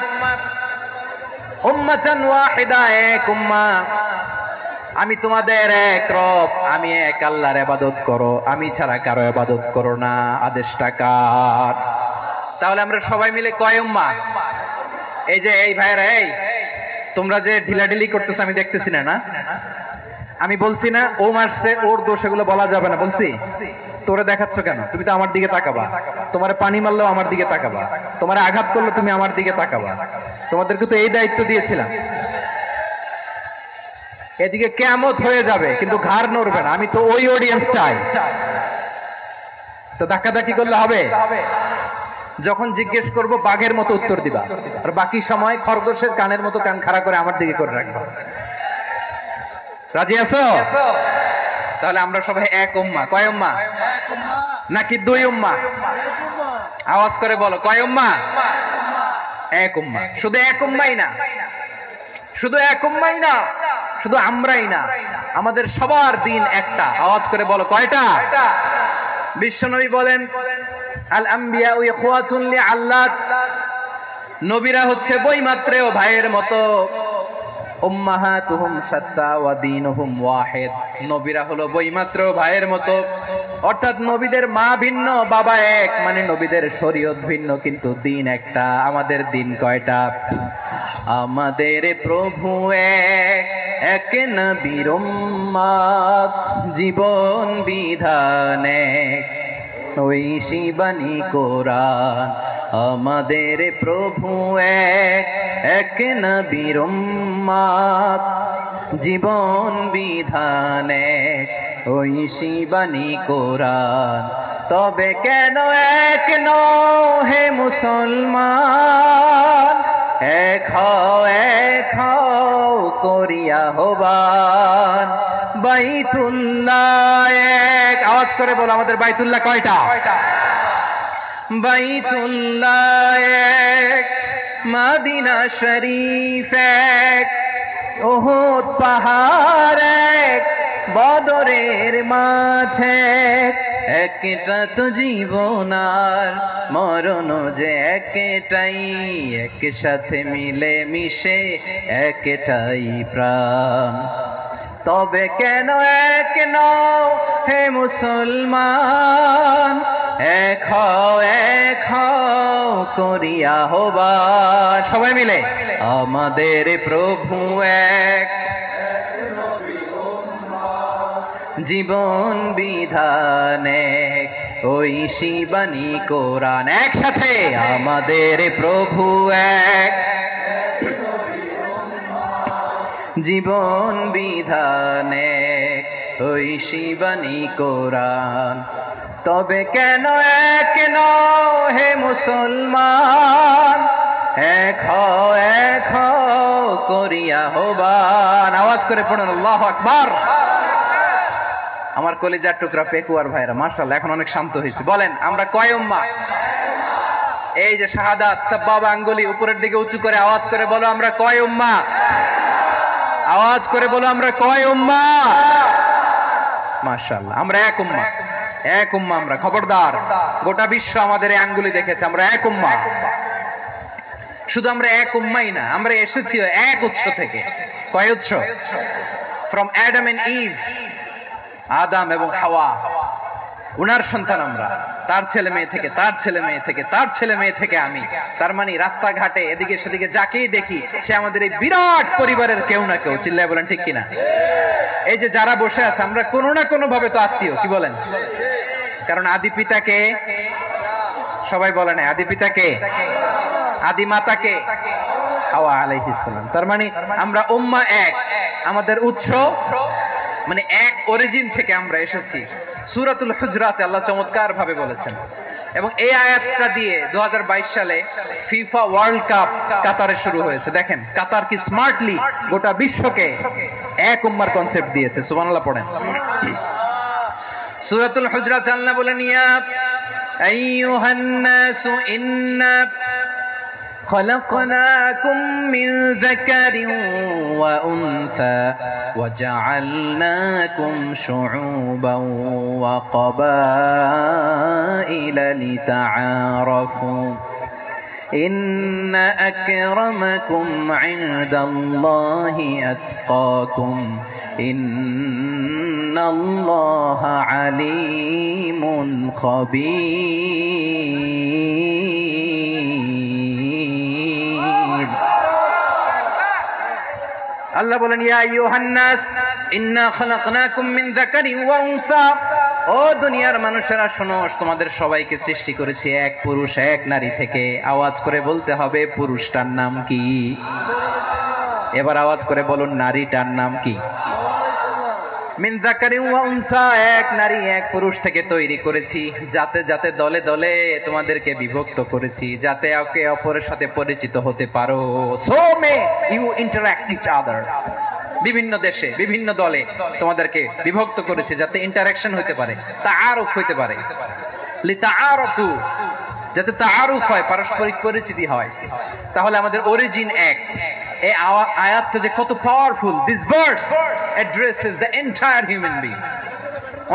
উম্মাতান ওয়াহিদা, এক উম্মাহ। আমি তোমাদের এক রব, আমি এক আল্লাহর ইবাদত করো, আমি ছাড়া কারো ইবাদত করো না। আদেশটা কার? তাহলে আমরা সবাই মিলে কয় উম্মাহ? এই যে এই ভাইরা, এই তোমরা যে ঢিলাঢিলি করতেছো আমি দেখতেছি না। আমি বলছি না ও মারছে, ওর দোষ, এগুলো বলা যাবে না। বলছি তোরে দেখাচ্ছ কেন? তুমি তো আমার দিকে তাকাবা। তোমারে পানি মারলেও আমার দিকে তাকাবা, তোমারে আঘাত করলে তুমি আমার দিকে তাকাবা। তোমাদেরকে তো এই দায়িত্ব দিয়েছিলাম। এদিকে কিয়ামত হয়ে যাবে কিন্তু ঘাড় নড়বে না। আমি তো ওই অডিয়েন্স চাই। তো ধাক্কাধাক্কি করলে হবে? যখন জিজ্ঞেস করব বাঘের মতো উত্তর দিবা, আর বাকি সময় খরগোশের কানের মতো কান খাড়া করে আমার দিকে করে রাখবা। রাজি আছো? তাহলে আমরা সবাই এক উম্মাহ। কয় উম্মাহ? নাকি দুই উম্মাহ? আওয়াজ করে বলো, কয় উম্মাহ? এক উম্মাহ। শুধু এক উম্মাহই না, শুধু এক উম্মাহই না, শুধু আমরাই না, আমাদের সবার দিন একটা। আওয়াজ করে বলো কয়টা? বিশ্বনবী বলেন, আল আম্বিয়া ইখওয়াতুন লিআল্লাত, নবীরা হচ্ছে বৈমাত্রেয় ভাইয়ের মতো। উম্মাহাতুহুম শাত্তা ওয়া দীনুহুম ওয়াহিদ, নবীরা হলো বৈমাত্রেয় ভাইয়ের মতো। অর্থাৎ নবীদের মা ভিন্ন, বাবা এক, মানে নবীদের শরীয়ত ভিন্ন, কিন্তু দিন একটা। আমাদের দিন কয়টা? আমাদের প্রভু এক, এক নবীর উম্মাত, জীবন বিধান এক, ওই শিবানী কোরআন। আমাদের প্রভু এক, এক নবীর উম্মাত, জীবন বিধান এক, ওই শিবানী কোরআন। তবে কেন এক নও হে মুসলমান, এক হও করিয়া হবান। বাইতুল্লাহ এক, আওয়াজ করে বলো আমাদের বাইতুল্লাহ কয়টা? বাইতুল্লাহ এক, মদিনা শরীফ এক, উহুদ পাহাড় এক, বদরের মাঠে একটা তো জীবন আর মরণ যে একটাই, একসাথে মিলে মিশে একটাই প্রাণ। তবে কেন এক নও হে মুসলমান, এক হও করিয়া হবান। সবাই মিলে আমাদের প্রভু এক, জীবন বিধান এক, ওই শিবানী কোরআন। একসাথে আমাদের প্রভু এক, জীবন বিধান এক, ওই শিবানী কোরআন। তবে কেন এক নও হে মুসলমান, এক হও করিয়া হবান। আওয়াজ করে পড়ুন আল্লাহু আকবার। আমার কলিজার টুকরা পেকুয়ার ভাইরা, মাশাআল্লাহ এখন অনেক শান্ত হয়েছে। বলেন আমরা কয় উম্মাহ? এই যে শাহাদাত সাব্বাবা আঙ্গুলি উপরের দিকে উঁচু করে আওয়াজ করে বলো আমরা কয় উম্মাহ? আওয়াজ করে বলো আমরা কয় উম্মাহ? মাশাআল্লাহ আমরা এক উম্মাহ, এক উম্মাহ আমরা। খবরদার, গোটা বিশ্ব আমাদের এই আঙ্গুলি দেখেছে, আমরা এক উম্মাহ। শুধু আমরা এক উম্মাই না, আমরা এসেছি এক উৎস থেকে। কয় উৎস? ফ্রম অ্যাডাম এন্ড ইভ, আদম এবং হাওয়া, উনার সন্তান আমরা, তার ছেলে মেয়ে থেকে, তার ছেলে মেয়ে থেকে, তার ছেলে মেয়ে থেকে আমি। তার মানে রাস্তাঘাটে এদিকে সেদিকে যাকেই দেখি সে আমাদের এই বিরাট পরিবারের কেউ না কেউ। চিল্লায় বলেন ঠিক কিনা? এই যে যারা বসে আছে আমরা কোনো না কোনো ভাবে তো আত্মীয়, কি বলেন? কারণ আদি পিতাকে সবাই বলে না, আদি পিতাকে, আদি মাতাকে হাওয়া আলাইহিস সালাম। তার মানে আমরা উম্মাহ এক, আমাদের উৎস মানে এক অরিজিন থেকে আমরা এসেছি। সূরাতুল হুজরাতে আল্লাহ চমৎকার ভাবে বলেছেন। এবং এই আয়াতটা দিয়ে 2022 সালে ফিফা ওয়ার্ল্ড কাপ কাতারে শুরু হয়েছে। দেখেন কাতার কি স্মার্টলি গোটা বিশ্বকে এক উম্মার কনসেপ্ট দিয়েছে। সুবহানাল্লাহ পড়েন। সূরাতুল হুজরাত আল্লাহ বলেন, ইয়া আইয়ুহান নাসু ইন্না خلقناكم من ذكر وأنثى وجعلناكم شعوبا وقبائل لتعارفوا إن أكرمكم عند الله أتقاكم إن الله عليم خبير। আল্লাহ বলেন, ইয়া আইয়ুহান নাস ইন্না খালাকনাকুম মিন যাকারিন ওয়া উনসা, ও দুনিয়ার মানুষেরা শোনো, তোমাদের সবাইকে সৃষ্টি করেছি এক পুরুষ এক নারী থেকে। আওয়াজ করে বলতে হবে পুরুষটার নাম কি? এবার আওয়াজ করে বলুন নারীটার নাম কি? মিন যাকারিন ওয়া উনসা, এক নারী এক পুরুষ থেকে তৈরি করেছি। যাতে যাতে দলে দলে তোমাদেরকে বিভক্ত করেছি, যাতে একে অপরের সাথে পরিচিত হতে পারো। So may you interact each other. বিভিন্ন দেশে বিভিন্ন দলে তোমাদেরকে বিভক্ত করেছে যাতে ইন্টারঅ্যাকশন হতে পারে, তাআরুফ হতে পারে। লিতাআরফু, যাতে তাআরুফ হয়, পারস্পরিক পরিচিতি হয়। তাহলে আমাদের অরিজিন এক। এই আয়াতটা যে কত powerful. This verse addresses the entire human being.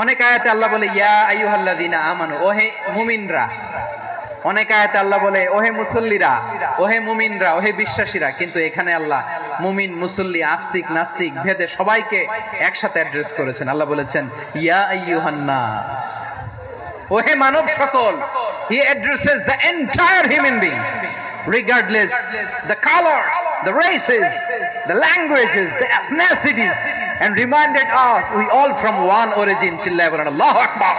অনেক আয়াতে আল্লাহ বলে ইয়া আইয়ুহাল্লাযিনা আমানু, ওহে মুমিনরা। অনেক আয়াতে আল্লাহ বলে ওহে মুসল্লিরা, ওহে মুমিনরা, ওহে বিশ্বাসীরা। কিন্তু এখানে আল্লাহ মুমিন মুসল্লি আস্তিক নাস্তিক ভেদে সবাইকে একসাথে অ্যাড্রেস করেছেন। আল্লাহ বলেছেন ইয়া আইয়ুহান নাস, ওহে মানব সকল। হি addresses the entire human being regardless the colors, the races, the languages, the ethnicities, and reminded us we all from one origin. চিল্লায় বলেন আল্লাহু আকবার।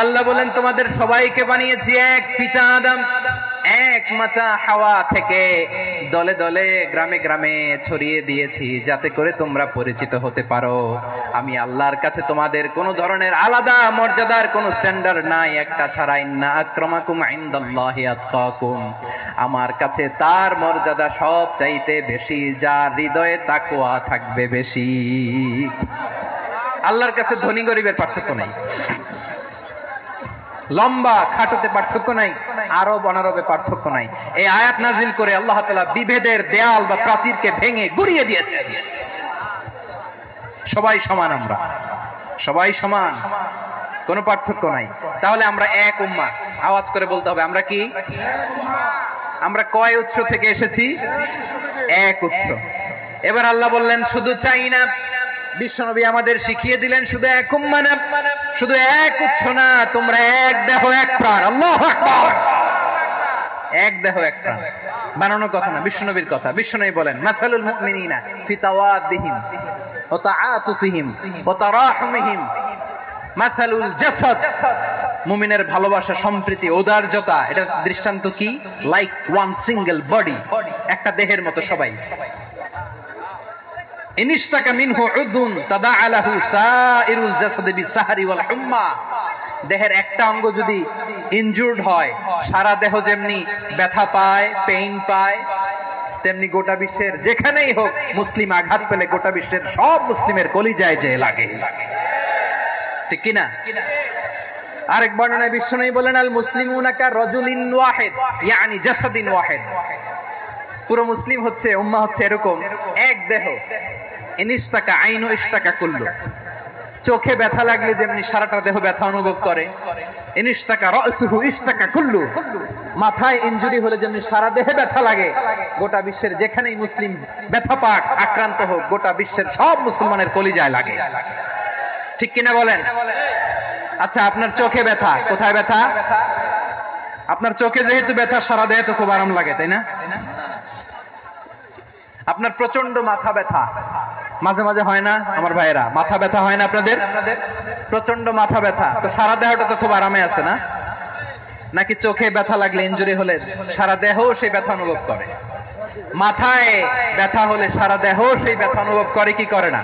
আল্লাহ বলেন তোমাদের সবাইকে বানিয়েছি এক পিতা আদম, এক মাতা হাওয়া থেকে। দলে দলে গ্রামে গ্রামে ছড়িয়ে দিয়েছি যাতে করে তোমরা পরিচিত হতে পারো। আমি আল্লাহর কাছে তোমাদের কোন ধরনের আলাদা মর্যাদার কোন স্ট্যান্ডার্ড নাই একটা ছাড়া। ইন্না আক্রামাকুম ইনদাল্লাহি আতকাকুম, আমার কাছে তার মর্যাদা সব চাইতে বেশি যার হৃদয়ে তাকওয়া থাকবে বেশি। আল্লাহর কাছে ধনী গরিবের পার্থক্য নাই, লম্বা খাটোতে পার্থক্য নাই, আরব অনারবে পার্থক্য নাই। এই আয়াত নাজিল করে আল্লাহ তাআলা বিভেদের দেয়াল বা প্রাচীরকে ভেঙে গুড়িয়ে দিয়েছে। সবাই সমান, আমরা সবাই সমান, কোনো পার্থক্য নাই। তাহলে আমরা এক উম্মাহ। আওয়াজ করে বলতে হবে আমরা কি? আমরা কয় উৎস থেকে এসেছি? এক উৎস। এবার আল্লাহ বললেন শুধু চাই না, বিশ্বনবী আমাদের শিখিয়ে দিলেন শুধু এক উম্মাহ না, শুধু এক উৎস না, তোমরা এক দেহ এক প্রাণ। আল্লাহু আকবার। এক দেহ এক প্রাণ বানানোর কথা না, বিশ্বনবীর কথা। বিশ্বনবী বলেন মাসালুল মুমিনিনা ফি তাওয়াদ্দিহিম ওয়া তাআতুফিহিম ওয়া তারাহুমিহিম মাসালুল জাসাদ। মুমিনের ভালোবাসা, সম্প্রীতি, ঔদার্যতা, এটা দৃষ্টান্ত কি? লাইক ওয়ান সিঙ্গেল বডি, একটা দেহের মতো সবাই। ইনিশতাকা মিনহু উদুন তাদাআলাহু সাইরুল জাসাদি বিসাহরি ওয়াল হুম্মা। দেহের একটা অঙ্গ যদি ইনজুর্ড হয়, সারা দেহ যেমনি ব্যথা পায়, পেইন পায়, তেমনি গোটা বিশ্বের যেখানেই হোক মুসলিম আঘাত পেলে গোটা বিশ্বের সব মুসলিমের কলিজায় যে লাগে, ঠিক কিনা? আরেক বর্ণনায় বিশ্বনবী বলেন আল মুসলিমুনা কা রাজুলিন ওয়াহিদ ইয়ানি জাসাদিন ওয়াহিদ। পুরো মুসলিম হচ্ছে, উম্মাহ হচ্ছে এরকম এক দেহ। ইনিশতাকা আইনু ইশতাকা কুল্লু। চোখে ব্যথা লাগলে যেমনি সারাটা দেহ ব্যথা অনুভব করে, ইনিশতাকা রাসুহু ইশতাকা কুল্লু, মাথায় ইনজুরি হলে যেমনি সারা দেহে ব্যথা লাগে, গোটা বিশ্বের যেখানেই মুসলিম ব্যথা পাক আক্রান্ত হোক, গোটা বিশ্বের সব মুসলমানের কলিজায় লাগে। ঠিক কিনা বলেন? আচ্ছা, আপনার চোখে ব্যথা, কোথায় ব্যথা? আপনার চোখে যেহেতু ব্যথা, সারা দেহে তো খুব আরাম লাগে, তাই না? আপনার প্রচন্ড মাথা ব্যথা মাঝে মাঝে হয় না আমার ভাইয়েরা? মাথা ব্যথা হয় না আপনাদের? প্রচন্ড মাথা ব্যথা, তো সারা দেহটা তো খুব আরামে আছে না? নাকি চোখে ব্যথা লাগলে, ইনজুরি হলে সারা দেহ সেই ব্যথা অনুভব করে? মাথায় ব্যথা হলে সারা দেহ সেই ব্যথা অনুভব করে কি করে না?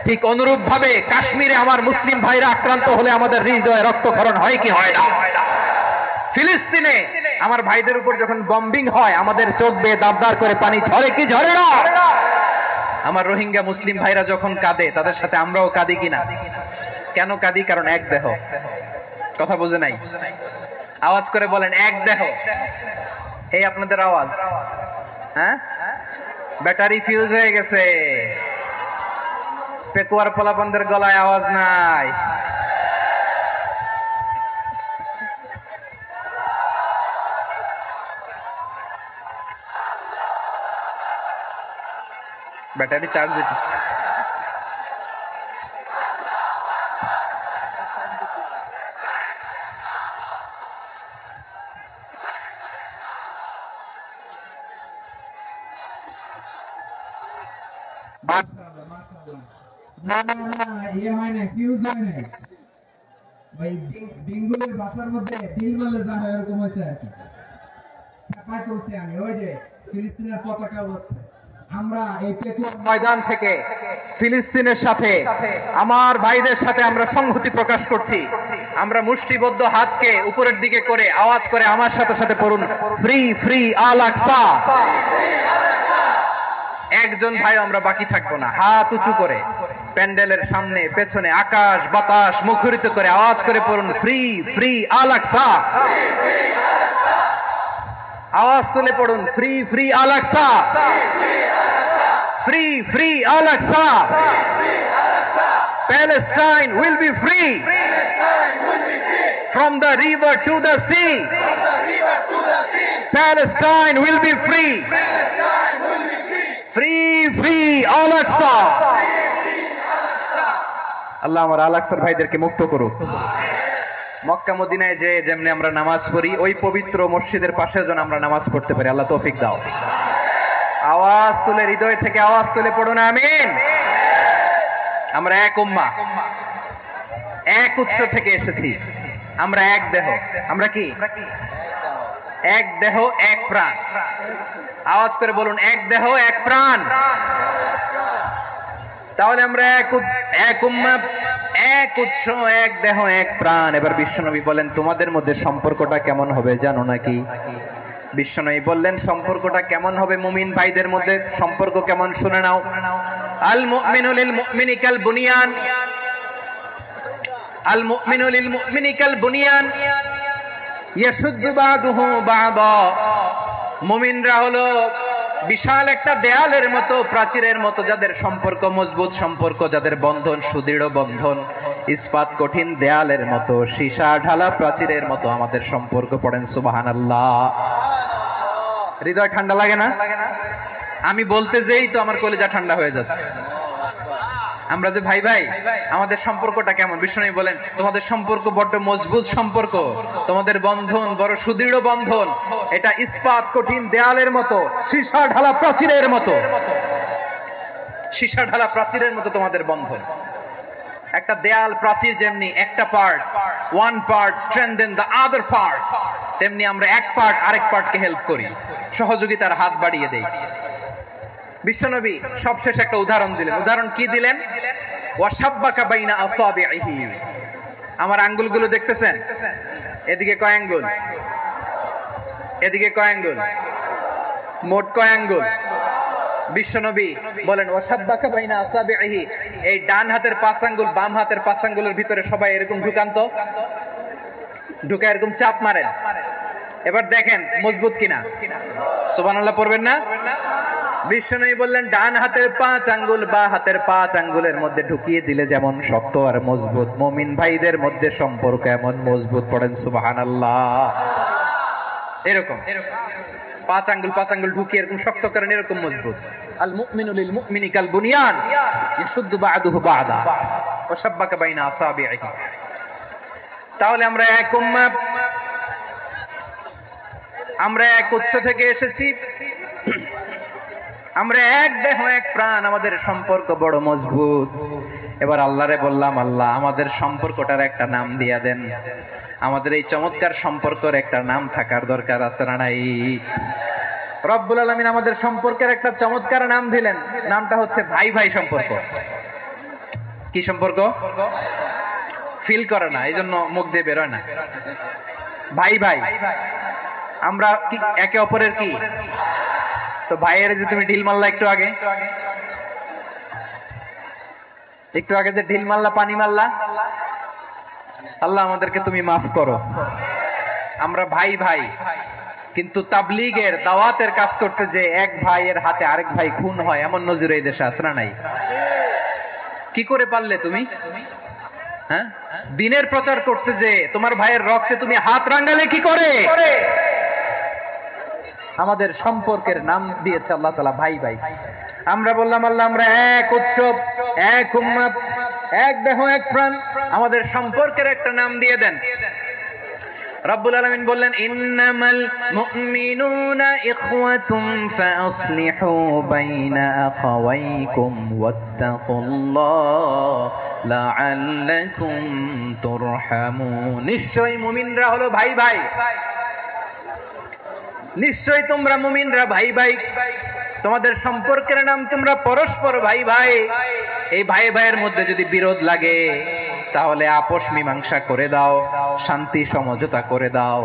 ঠিক অনুরূপ ভাবে কাশ্মীরে আমার মুসলিম ভাইরা আক্রান্ত হলে আমাদের হৃদয়ে রক্তক্ষরণ হয় কি হয় না? ফিলিস্তিনে আমার ভাইদের উপর যখন বম্বিং হয়, আমাদের চোখ বেয়ে দাবদার করে পানি ঝরে কি ঝরে না? আমার রোহিঙ্গা মুসলিম ভাইরা যখন কাঁদে, তাদের সাথে আমরাও কাঁদি কিনা? কেন কাঁদি? কারণ এক দেহ। কথা বুঝে নাই? আওয়াজ করে বলেন, এক দেহ। এই আপনাদের আওয়াজ, হ্যাঁ? ব্যাটারি ফিউজ হয়ে গেছে, পেকুয়ার পোলাপানদের গলায় আওয়াজ নাই। ব্যাটারি চার্জ হইতেছে। বেঙ্গলের ভাষার মধ্যে ডিল মারলে যা হয় এরকম হয়েছে আর কি। ছাপায় তুলছি আমি, ওই যে ফিলিস্তিনের পতাকা উড়ছে। আমরা এই ময়দান থেকে ফিলিস্তিনের সাথে, আমার ভাইদের সাথে আমরা সংহতি প্রকাশ করছি। আমরা মুষ্টিবদ্ধ হাতকে উপরের দিকে করে আওয়াজ করে আমার সাথে সাথে পড়ুন, ফ্রি ফ্রি আল আকসা। একজন ভাই আমরা বাকি থাকবো না। হাত উঁচু করে প্যান্ডেলের সামনে পেছনে আকাশ বাতাস মুখরিত করে আওয়াজ করে পড়ুন, ফ্রি ফ্রি আল আকসা। আওয়াজ তুলে পড়ুন, free free Al Aqsa, free free Al Aqsa. Palestine will be free from the river to the sea. Palestine will be free. Free free Al Aqsa. আল্লাহ আমার আল আকসার ভাইদেরকে মুক্ত করুক। মক্কা মদিনায় যে যেমনি আমরা নামাজ পড়ি, ওই পবিত্র মসজিদের পাশে যেন আমরা নামাজ পড়তে পারি। আল্লাহ তৌফিক দাও। আওয়াজ তুলে, হৃদয় থেকে আওয়াজ তুলে পড়ুন আমিন। আমরা এক উম্মাহ, এক উৎস থেকে এসেছি। আমরা এক দেহ। আমরা কি? এক দেহ এক প্রাণ। আওয়াজ করে বলুন, এক দেহ এক প্রাণ। তাহলে আমরা এক উম্মাহ, এক উৎস, এক দেহ এক প্রাণ। এবার বিশ্বনবী বলেন, তোমাদের মধ্যে সম্পর্কটা কেমন হবে জানো নাকি? বিশ্বনবী বললেন, সম্পর্কটা কেমন হবে মুমিন ভাইদের মধ্যে? সম্পর্ক কেমন শুনে নাও। আল মুমিনু লিল মুমিনি কাল বুনিয়ান, আল মুমিনু লিল মুমিনি কাল বুনিয়ান ইয়াশুদ্দু বাদুহু বাদা। মুমিনরা হলো বিশাল একটা দেয়ালের মতো, প্রাচীরের মতো, যাদের সম্পর্ক মজবুত সম্পর্ক, যাদের বন্ধন সুদৃঢ় বন্ধন, ইস্পাত কঠিন দেয়ালের মতো, সীসা ঢালা প্রাচীরের মতো আমাদের সম্পর্ক। পড়েন সুবহানাল্লাহ। হৃদয় ঠান্ডা লাগে না? আমি বলতে যেই তো আমার কলিজা ঠান্ডা হয়ে যাচ্ছে। আমরা যে ভাই ভাই, আমাদের সম্পর্কটা কেমন? বিষ্ণু বলেন, তোমাদের সম্পর্ক বড্ড মজবুত সম্পর্ক, তোমাদের বন্ধন বড় সুদৃঢ় বন্ধন। এটা ইস্পাত কঠিন দেয়ালের মতো, সীসা ঢালা প্রাচীরের মতো, সীসা ঢালা প্রাচীরের মতো তোমাদের বন্ধন। একটা দেয়াল প্রাচীর যেমনি একটা part, one part strengthen the other part, তেমনি আমরা এক পার্ট আরেক পার্টকে হেল্প করি, সহযোগিতার হাত বাড়িয়ে দেই। বিশ্বনবী সবশেষ একটা উদাহরণ দিলেন। উদাহরণ কি দিলেন? ওয়াশাব্বাকা বাইনা আসাবিহি। আমার আঙ্গুলগুলো দেখতেছেন? এদিকে কয় আঙ্গুল? এদিকে কয় আঙ্গুল? মোট কয় আঙ্গুল? বিশ্বনবী বলেন, ওয়াশাব্বাকা বাইনা আসাবিহি। এই ডান হাতের 5 আঙ্গুল বাম হাতের 5 আঙ্গুলের ভিতরে সবাই এরকম ঢুকান তো, ঢুকা এরকম চাপ মারেন। এবার দেখেন মজবুত কিনা। সুবহানাল্লাহ পড়বেন না? বিশ্বনবী বললেন ডান হাতের 5 আঙ্গুল বা হাতের 5 আঙ্গুলের মধ্যে ঢুকিয়ে দিলে যেমন শক্ত আর মজবুত, মুমিন ভাইদের মধ্যে সম্পর্ক এমন মজবুত। পড়েন সুবহানাল্লাহ। এরকম 5 আঙ্গুল ঢুকিয়ে এরকম শক্ত করেন, এরকম মজবুত। আল মুমিনু লিল মুমিনি কাল বুনিয়ান ইয়াশুদ্দু বা'দুহু বা'দা ওয়া শাব্বাকা বাইনা আসাবিহি। তাহলে আমরা এক উম্মাহ, আমরা এক উৎস থেকে এসেছি, আমরা এক দেহ এক প্রাণ, আমাদের সম্পর্ক বড় মজবুত। এবার আল্লাহরে বললাম, আল্লাহ আমাদের সম্পর্কটার একটা নাম দিয়া দেন। আমাদের এই চমৎকার সম্পর্কের একটা নাম থাকার দরকার আছে না নাই? রব্বুল আলামিন আমাদের সম্পর্কের একটা চমৎকার নাম দিলেন, নামটা হচ্ছে ভাই ভাই সম্পর্ক। কি সম্পর্ক? ফিল করে না, এই জন্য মুখ দিয়ে বেরোয় না। ভাই ভাই, আমরা কি একে অপরের কি? তো ভাইয়ের যে তুমি ঢিল মারলা একটু আগে যে ঢিল মারলা, পানি মারলা, আল্লাহ আমাদেরকে তুমি মাফ করো। আমরা ভাই ভাই, কিন্তু তাবলীগের দাওয়াতের কাজ করতে যে এক ভাইয়ের হাতে আরেক ভাই খুন হয়, এমন নজির এই দেশে আছে না নাই? কি করে পারলে তুমি? হ্যাঁ, দিনের প্রচার করতে যে তোমার ভাইয়ের রক্তে তুমি হাত রাঙালে কি করে? আমাদের সম্পর্কের নাম দিয়েছে আল্লাহ তাআলা ভাই ভাই। আমরা বললাম, আল্লাহ আমরা এক উৎসব, এক উম্মত, এক দেহ এক প্রাণ, আমাদের সম্পর্কের একটা নাম দিয়ে দেন। রব্বুল আলামিন বললেন, ইন্নামাল মুমিনুনা ইখওয়াতুন ফাআসলিহু বাইনা আখাওয়াইকুম ওয়াত্তাকুল্লাহ লাআল্লাকুম তুরহামুন। নিশ্চয়ই মুমিনরা হলো ভাই ভাই, নিশ্চয়ই তোমরা মুমিনরা ভাই ভাই, তোমাদের সম্পর্কের নাম তোমরা পরস্পর ভাই ভাই। এই ভাই ভাইয়ের মধ্যে যদি বিরোধ লাগে তাহলে আপোষ মীমাংসা করে দাও, শান্তি সমঝোতা করে দাও।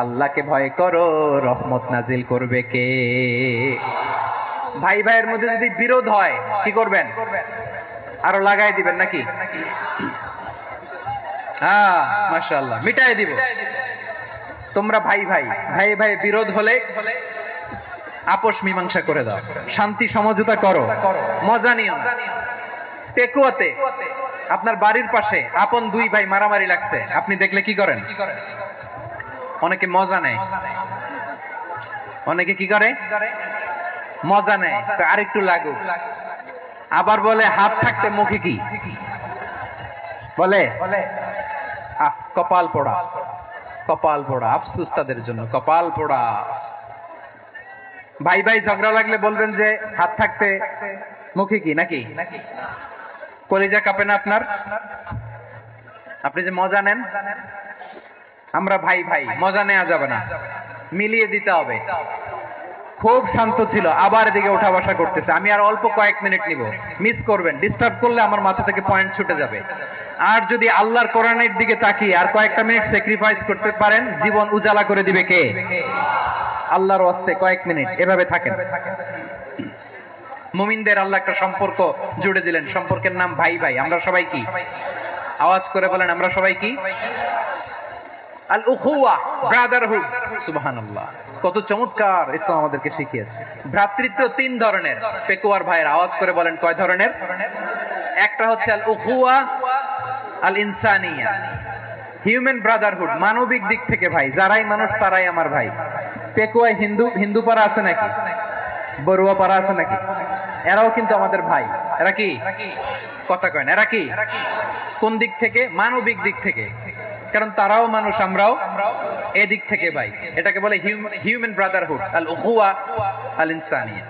আল্লাহকে ভয় করো, রহমত নাজিল করবে কে? ভাই ভাইয়ের মধ্যে যদি বিরোধ হয় কি করবেন? আরো লাগাই দিবেন নাকি? হ্যাঁ, মাশাআল্লাহ, মিটাই দিব। তোমরা ভাই ভাই, ভাই ভাই বিরোধ হলে আপোষ মীমাংসা করে দাও, শান্তি সমঝোতা করো, মজা নিও না। পেকুয়াতে আপনার বাড়ির পাশে আপন দুই ভাই মারামারি লাগছে, আপনি দেখলে কি করেন? অনেকে মজা নেয়, অনেকে কি করে? মজা নেয়, তো আরেকটু লাগুক। আবার বলে হাত থাকতে মুখে কি বলে? কপাল পোড়া, কপাল পোড়া। আফসোস তাদের জন্য, কপাল পোড়া। ভাই ভাই ঝগড়া লাগলে বলবেন যে হাত থাকতে মুখে কি, নাকি? কলিজা কাঁপে না আপনার? আপনি যে মজা নেন। আমরা ভাই ভাই, মজা নেওয়া যাবে না, মিলিয়ে দিতে হবে। খুব শান্ত ছিল, আবার এদিকে ওঠা বসা করতেছে। আমি আর অল্প কয়েক মিনিট নিব, মিস করবেন। ডিস্টার্ব করলে আমার মাথা থেকে পয়েন্ট ছুটে যাবে। আর যদি আল্লাহর কোরআনের দিকে তাকিয়ে আর কয়েকটা মিনিট স্যাক্রিফাইস করতে পারেন, জীবন উজালা করে দিবে কে? আল্লাহর ওয়াস্তে কয়েক মিনিট এভাবে থাকেন। মুমিনদের আল্লাহ একটা সম্পর্ক জুড়ে দিলেন, সম্পর্কের নাম ভাই ভাই। আমরা সবাই কি? আওয়াজ করে বলেন, আমরা সবাই কি? আল উখুয়া, ব্রাদারহুড। সুবহানাল্লাহ, কত চমৎকার ইসলাম আমাদেরকে শিখিয়েছে। ভ্রাতৃত্ব 3 ধরনের। পেকুয়ার ভাইয়ের আওয়াজ করে বলেন, কয় ধরনের? একটা হচ্ছে আল উখুয়া আল ইনসানিয়া, হিউম্যান ব্রাদারহুড, মানবিক দিক থেকে ভাই। যারাই মানুষ তারাই আমার ভাই। পেকুয়ায় হিন্দু পাড়া আছে নাকি? বড়ুয়া পাড়া আছে নাকি? এরাও কিন্তু আমাদের ভাই। এরা কি? কথা কয় না, এরা কি? কোন দিক থেকে? মানবিক দিক থেকে। কারণ তারাও মানুষ, আমরাও এদিক থেকে ভাই। এটাকে বলে হিউম্যান ব্রাদারহুড, আল উখুয়া আল ইনসানিয়া।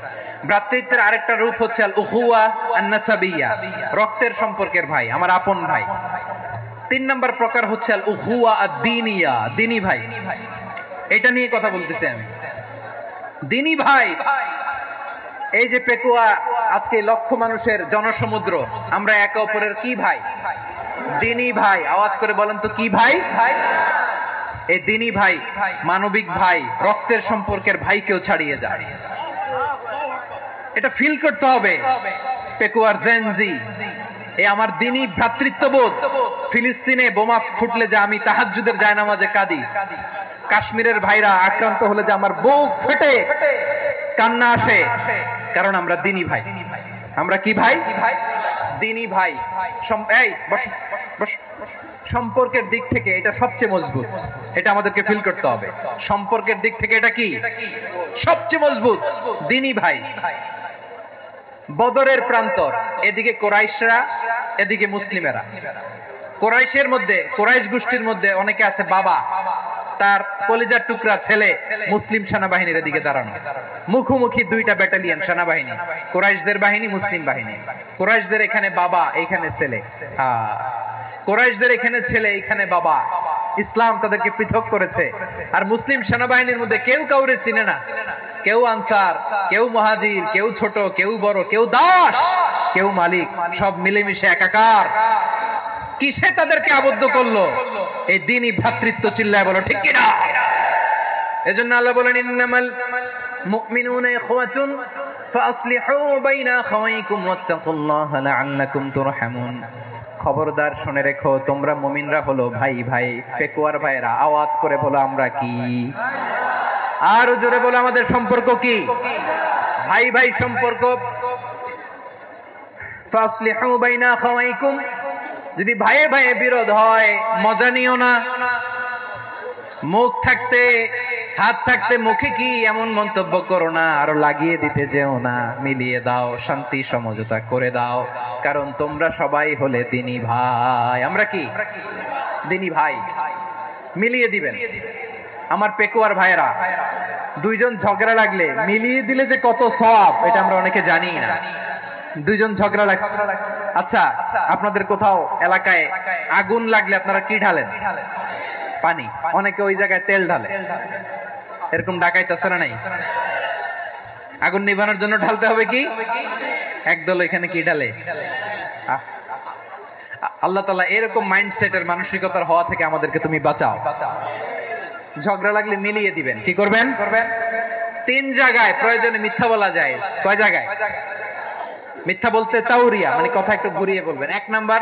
ভ্রাতৃত্বের আরেকটা রূপ হচ্ছে আল উখুয়া আন নাসাবিয়া, রক্তের সম্পর্কের ভাই, আমার আপন ভাই। 3 নম্বর প্রকার হচ্ছে আল উখুয়া আদ দীনিয়া, দিনী ভাই। এটা নিয়ে কথা বলতেছি আমি, দিনী ভাই। এই যে পেকুয়া, আজকে লক্ষ মানুষের জনসমুদ্র, আমরা একে অপরের কি ভাই? দিনী ভাই। আওয়াজ করে বলেন তো, কি ভাই? এই দিনী ভাই, মানবিক ভাই, রক্তের সম্পর্কের ভাইকেও ছাড়িয়ে যায়। এটা ফিল করতে হবে। পেকুয়ার জেনজি, এই আমার দিনী ভ্রাতৃত্ববোধ। ফিলিস্তিনে বোমা ফুটলে যে আমি তাহাজ্জুদের জায়নামাজে কাঁদি, কাশ্মীরের ভাইরা আক্রান্ত হলে যে আমার বুক ফেটে কান্না আসে? কারণ আমরা দিনী ভাই। আমরা কি ভাই? দিনী ভাই। এই বস বস। সম্পর্কের দিক থেকে এটা সবচেয়ে মজবুত, এটা আমাদেরকে ফিল করতে হবে। সম্পর্কের দিক থেকে এটা কি সবচেয়ে মজবুত? দিনী ভাই। বদরের প্রান্তর, এদিকে কোরাইশরা, এদিকে মুসলিমেরা। কোরাইশের মধ্যে, কোরাইশ গোষ্ঠীর মধ্যে অনেকে আছে বাবা, তার কলিজার টুকরা ছেলে মুসলিম সেনাবাহিনীর এদিকে দাঁড়ানো, মুখোমুখি দুইটা ব্যাটালিয়ন সেনাবাহিনী, কোরাইশদের বাহিনী, মুসলিম বাহিনী। কোরাইশদের এখানে বাবা, এইখানে ছেলে। কোরাইশদের এখানে ছেলে, এইখানে বাবা। ইসলাম তাদেরকে পৃথক করেছে। আর মুসলিম সেনাবাহিনীর মধ্যে কেউ কাউরে চিনে না। কেউ আনসার, কেউ মুহাজির, কেউ ছোট, কেউ বড়, কেউ দাস, কেউ মালিক, সব মিলেমিশে একাকার। কিসে তাদেরকে আবদ্ধ করলো? এই দ্বীনি ভ্রাতৃত্ব। চিল্লায় বলো ঠিক কিনা? এজন্য আল্লাহ বলেন, ইন্নামাল মুমিনুনা ইখওয়াতুন ফাসলিহু বাইনা আখাওয়াইকুম ওয়াত্তাকুল্লাহা লাআল্লাকুম তুরহামুন। খবরদার শুনে রেখো, তোমরা মুমিনরা হলো ভাই ভাই। পেকুয়ার ভাইরা আওয়াজ করে বলো আমরা কি? আর জোরে বলো আমাদের সম্পর্ক কি? ভাই ভাই সম্পর্ক। ফাসলিহু বাইনা আখাওয়াইকুম। যদি ভাইয়ে ভাইয়ে বিরোধ হয়, মজা নিও না। মুখ থাকতে, হাত থাকতে মুখে কি এমন মন্তব্য করো না, আরো লাগিয়ে দিতে যেও না। মিলিয়ে দাও, শান্তি সমঝোতা করে দাও, কারণ তোমরা সবাই হলে দিনী ভাই। আমরা কি? দিনী ভাই। মিলিয়ে দিবেন। আমার পেকুয়ার ভাইয়েরা, দুইজন ঝগড়া লাগলে মিলিয়ে দিলে যে কত সওয়াব, এটা আমরা অনেকে জানি না। দুইজন ঝগড়া লাগছে, আচ্ছা আপনাদের কোথাও এলাকায় আগুন লাগলে আপনারা কি ঢালেন? পানি। অনেকে ওই জায়গায় তেল ঢালে। এরকম ডাকাইতেছে না নাই? আগুন নিভানোর জন্য ঢালতে হবে কি? একদল এখানে কি ঢালে? আল্লাহ তাআলা এরকম মাইন্ডসেটের, মানসিকতার হওয়া থেকে আমাদেরকে তুমি বাঁচাও। ঝগড়া লাগলে মিলিয়ে দিবেন। কি করবেন? 3 জায়গায় প্রয়োজনে মিথ্যা বলা যায়। কয় জায়গায় মিথ্যা বলতে? তাওরিয়া, মানে কথা একটু ঘুরিয়ে বলবেন। 1 নাম্বার,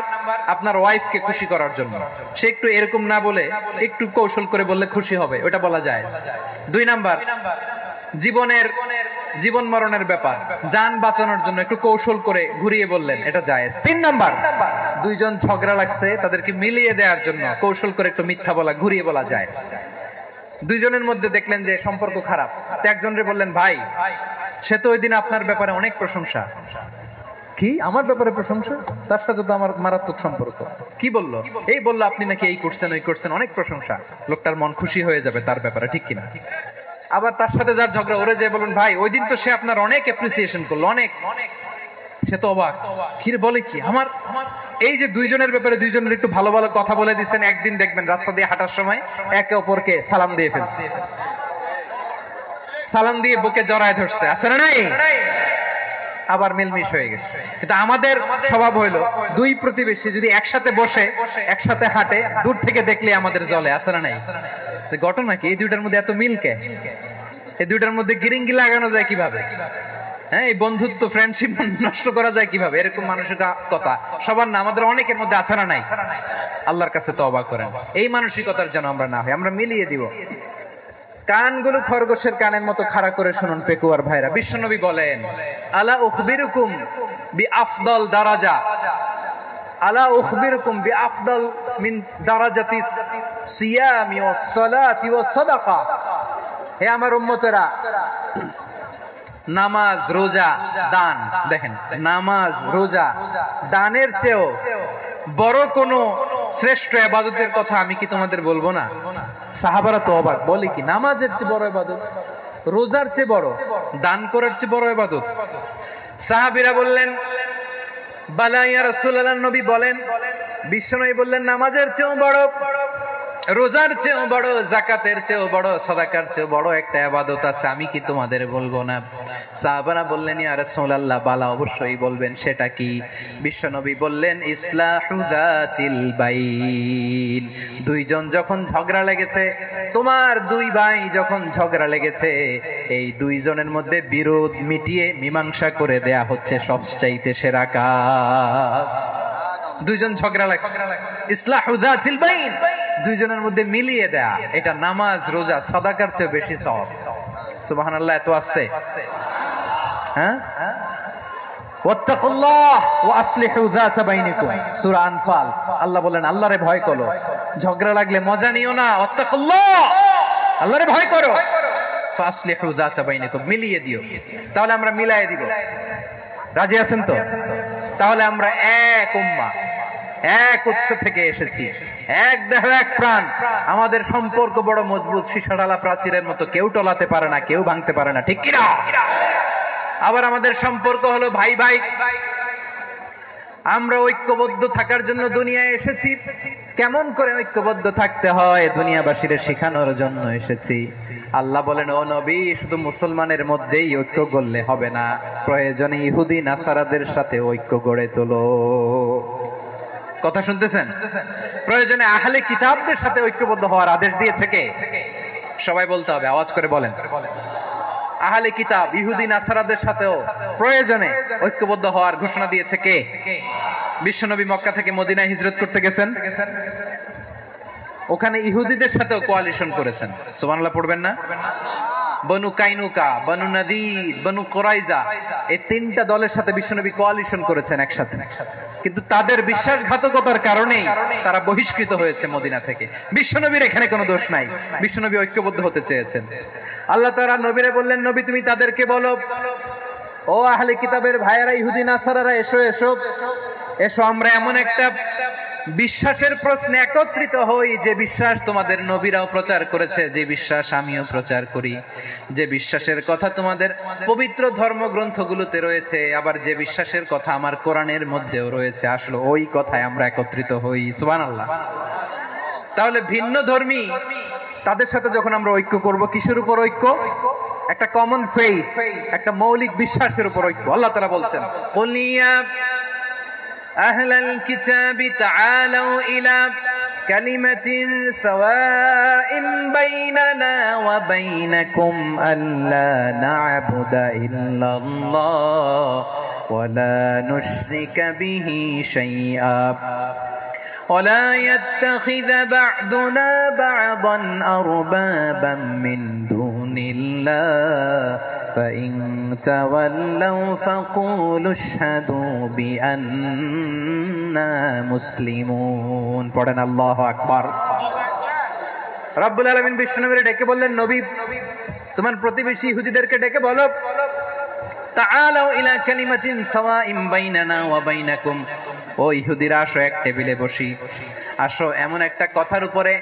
আপনার ওয়াইফকে খুশি করার জন্য। সে একটু এরকম না বলে একটু কৌশল করে বললে খুশি হবে, ওটা বলা যায়। 2 নাম্বার, জীবন মরণের ব্যাপার, জান বাঁচানোর জন্য একটু কৌশল করে ঘুরিয়ে বললেন, এটা জায়েজ। 3 নাম্বার, দুইজন ঝগড়া লাগছে, তাদেরকে মিলিয়ে দেওয়ার জন্য কৌশল করে একটু মিথ্যা বলা, ঘুরিয়ে বলা জায়েজ। দুইজনের মধ্যে দেখলেন যে সম্পর্ক খারাপ, তো একজনরে বললেন, ভাই সে তো ওই দিন আপনার ব্যাপারে অনেক প্রশংসা। কি? আমার ব্যাপারে প্রশংসা? তার সাথে তো আমার মারাত্মক সম্পর্ক। কি বললো? এই বললো আপনি নাকি এই করছেন, ওই করছেন, অনেক প্রশংসা। লোকটার মন খুশি হয়ে যাবে তার ব্যাপারে, ঠিক কিনা? আবার তার সাথে যার ঝগড়া, ওরে যে বলুন, ভাই ওই দিন তো সে আপনার অনেক অ্যাপ্রিসিয়েশন করলো, অনেক। সে তো অবাক, কি বলে কি? আমার এই যে দুইজনের ব্যাপারে দুইজনের একটু ভালো ভালো কথা বলে দিচ্ছেন, একদিন দেখবেন রাস্তা দিয়ে হাঁটার সময় একে অপরকে সালাম দিয়ে ফেলছে, সালাম দিয়ে বুকে জড়ায় ধরছে, আছে না নাই? আবার মিলমিশ হয়ে গেছে। কিন্তু আমাদের স্বভাব হইলো, দুই প্রতিবেশী যদি একসাথে বসে একসাথে হাঁটে, দূর থেকে দেখলে আমাদের জ্বলে, আছে না নাই? ঘটনা কি? এই দুইটার মধ্যে এত মিলকে, এই দুইটার মধ্যে গিরিঙ্গি লাগানো যায় কিভাবে? হ্যাঁ, এই বন্ধুত্ব, ফ্রেন্ডশিপ নষ্ট করা যায় কিভাবে? এরকম মানসিকতা সবার না, আমাদের অনেকের মধ্যে আছে না নাই? আল্লাহর কাছে তওবা করেন, এই মানসিকতার যেন আমরা না হই, আমরা মিলিয়ে দিব। কানগুলো খরগোশের কানের মতো খাড়া করে শুনুন পেকুয়ার ভাইরা। বিশ্বনবী বলেন, আলা উখবিরুকুম বিআফদাল দারাজা, আলা উখবিরুকুম বিআফদাল মিন দারাজাতিস সিয়ামি ওয়াস সালাতি ওয়াস সাদাকা। হে আমার উম্মতেরা, নামাজ, রোজা, দান, দেখেন নামাজ, রোজা, দানের চেয়েও বড় কোন শ্রেষ্ঠ ইবাদতের কথা আমি কি তোমাদের বলবো না? সাহাবারা তো অবাক, বলে কি নামাজের চেয়ে বড় ইবাদত, রোজার চেয়ে বড়, দান করার চেয়ে বড় ইবাদত? সাহাবীরা বললেন, বালা ইয়া রাসূলুল্লাহ। নবী বলেন, বিশ্বনবী বললেন, নামাজের চেয়েও বড়, রোজার চেয়েও বড়, যাকাতের চেয়েও বড়, সাদাকার চেয়েও বড় একটা ইবাদত আছে, আমি কি তোমাদের বলবো না? সাহাবারা বললেন, ইয়া রাসূলুল্লাহ, বালা অবশ্যই বলবেন, সেটা কি? বিশ্বনবী বললেন, ইসলাহু যাতিল বাইন। দুইজন যখন ঝগড়া লেগেছে, তোমার দুই ভাই যখন ঝগড়া লেগেছে, এই দুইজনের মধ্যে বিরোধ মিটিয়ে মীমাংসা করে দেয়া হচ্ছে সবচাইতে সেরা কাজ। দুইজন ঝগড়া লাগছে, ইসলাহু যাতিল বাইন, দুইজনের মধ্যে মিলিয়ে দেয়া, এটা নামাজ, রোজা, সাদাকার চেয়ে বেশি সওয়াব। সুবহানাল্লাহ, এত আস্তে? হ্যাঁ, ওয়াত্তাকুল্লাহ ওয়া আসলিহু যাতা বাইনিকুম, সূরা আনফাল। আল্লাহ বলেন আল্লাহরে ভয় করো, ঝগড়া লাগলে মজা নিও না, ওয়াত্তাকুল্লাহ, আল্লাহরে ভয় করো, ফাসলিহু যাতা বাইনিকুম, মিলিয়ে দিও। তাহলে আমরা মিলায়ে দিব, রাজি আছেন তো? তাহলে আমরা এক উম্মাহ, এক উৎস থেকে এসেছি, এক দেহ এক প্রাণ। আমাদের সম্পর্ক বড় মজবুত, সীসাডালা প্রাচীরের মতো, কেউ টলাতে পারে না, কেউ ভাঙতে পারে না, ঠিক কিনা? আবার আমাদের সম্পর্ক হলো ভাই ভাই। আমরা ঐক্যবদ্ধ থাকার জন্য দুনিয়ায় এসেছি। কেমন করে ঐক্যবদ্ধ থাকতে হয় দুনিয়াবাসীর শেখানোর জন্য এসেছি। আল্লাহ বলেন, ও নবী, শুধু মুসলমানের মধ্যেই ঐক্য গড়লে হবে না, প্রয়োজনে ইহুদি নাসারাদের সাথে ঐক্য গড়ে তোলো। কথা শুনতেছেন? প্রয়োজনে আহলে কিতাবদের সাথে ঐক্যবদ্ধ হওয়ার আদেশ দিয়েছে কে? সবাই বলতে হবে, আওয়াজ করে বলেন। আহলে কিতাব ইহুদি নাসারাদের সাথেও প্রয়োজনে ঐক্যবদ্ধ হওয়ার ঘোষণা দিয়েছে কে? বিশ্বনবী মক্কা থেকে মদিনায় হিজরত করতে গেছেন, ওখানে ইহুদিদের সাথেও কোয়ালিশন করেছেন। সুবহানাল্লাহ পড়বেন না? বনু কাইনুকা, বনু নাদির, বনু কুরাইজা, এই তিনটা দলের সাথে বিশ্বনবী কোয়ালিশন করেছেন একসাথে। কিন্তু তাদের বিশ্বাসঘাতকতার কারণেই তারা বহিষ্কৃত হয়েছে মদিনা থেকে। বিশ্বনবীর এখানে কোনো দোষ নাই, বিশ্বনবী ঐক্যবদ্ধ হতে চেয়েছেন। আল্লাহ তাআলা নবীরে বললেন, নবী তুমি তাদেরকে বলো, ও আহলে কিতাবের ভাইয়েরা, ইহুদি নাসারারা, এসো এসো এসো, আমরা এমন একটা বিশ্বাসের প্রশ্নে একত্রিত হই যে বিশ্বাস তোমাদের নবীরাও প্রচার করেছে, যে বিশ্বাস আমিও প্রচার করি, যে বিশ্বাসের কথা তোমাদের পবিত্র ধর্মগ্রন্থগুলোতে রয়েছে, আবার যে বিশ্বাসের কথা আমার কোরআনের মধ্যেও রয়েছে, আসলে ওই কথায় আমরা একত্রিত হই। সুবহানাল্লাহ। তাহলে ভিন্ন ধর্মী তাদের সাথে যখন আমরা ঐক্য করব, কিসের উপর ঐক্য? একটা কমন ফেইথ, একটা মৌলিক বিশ্বাসের উপর ঐক্য। আল্লাহ তাআলা বলছেন, কুলিয়া أهل الكتاب تعالوا إلى كلمة سواء بيننا وبينكم ألا نعبد إلا الله ولا نشرك به شيئا ولا يتخذ بعضنا بعضا أربابا من دون الله فإن تولوا فقولوا اشهدوا بأننا مسلمون। পড়েন আল্লাহু আকবার। রব্বুল আলামিন বিশ্বনবীকে ডেকে বললেন, নবী তোমার প্রতিবেশী ইহুদিদেরকে ডেকে বলো, তাআলাউ ইলা কালিমাতিন সাওয়াইন বাইনানা ওয়া বাইনাকুম, ও ইহুদিরা আসো, এক টেবিলে বসি, আসো এমন একটা কথার উপরে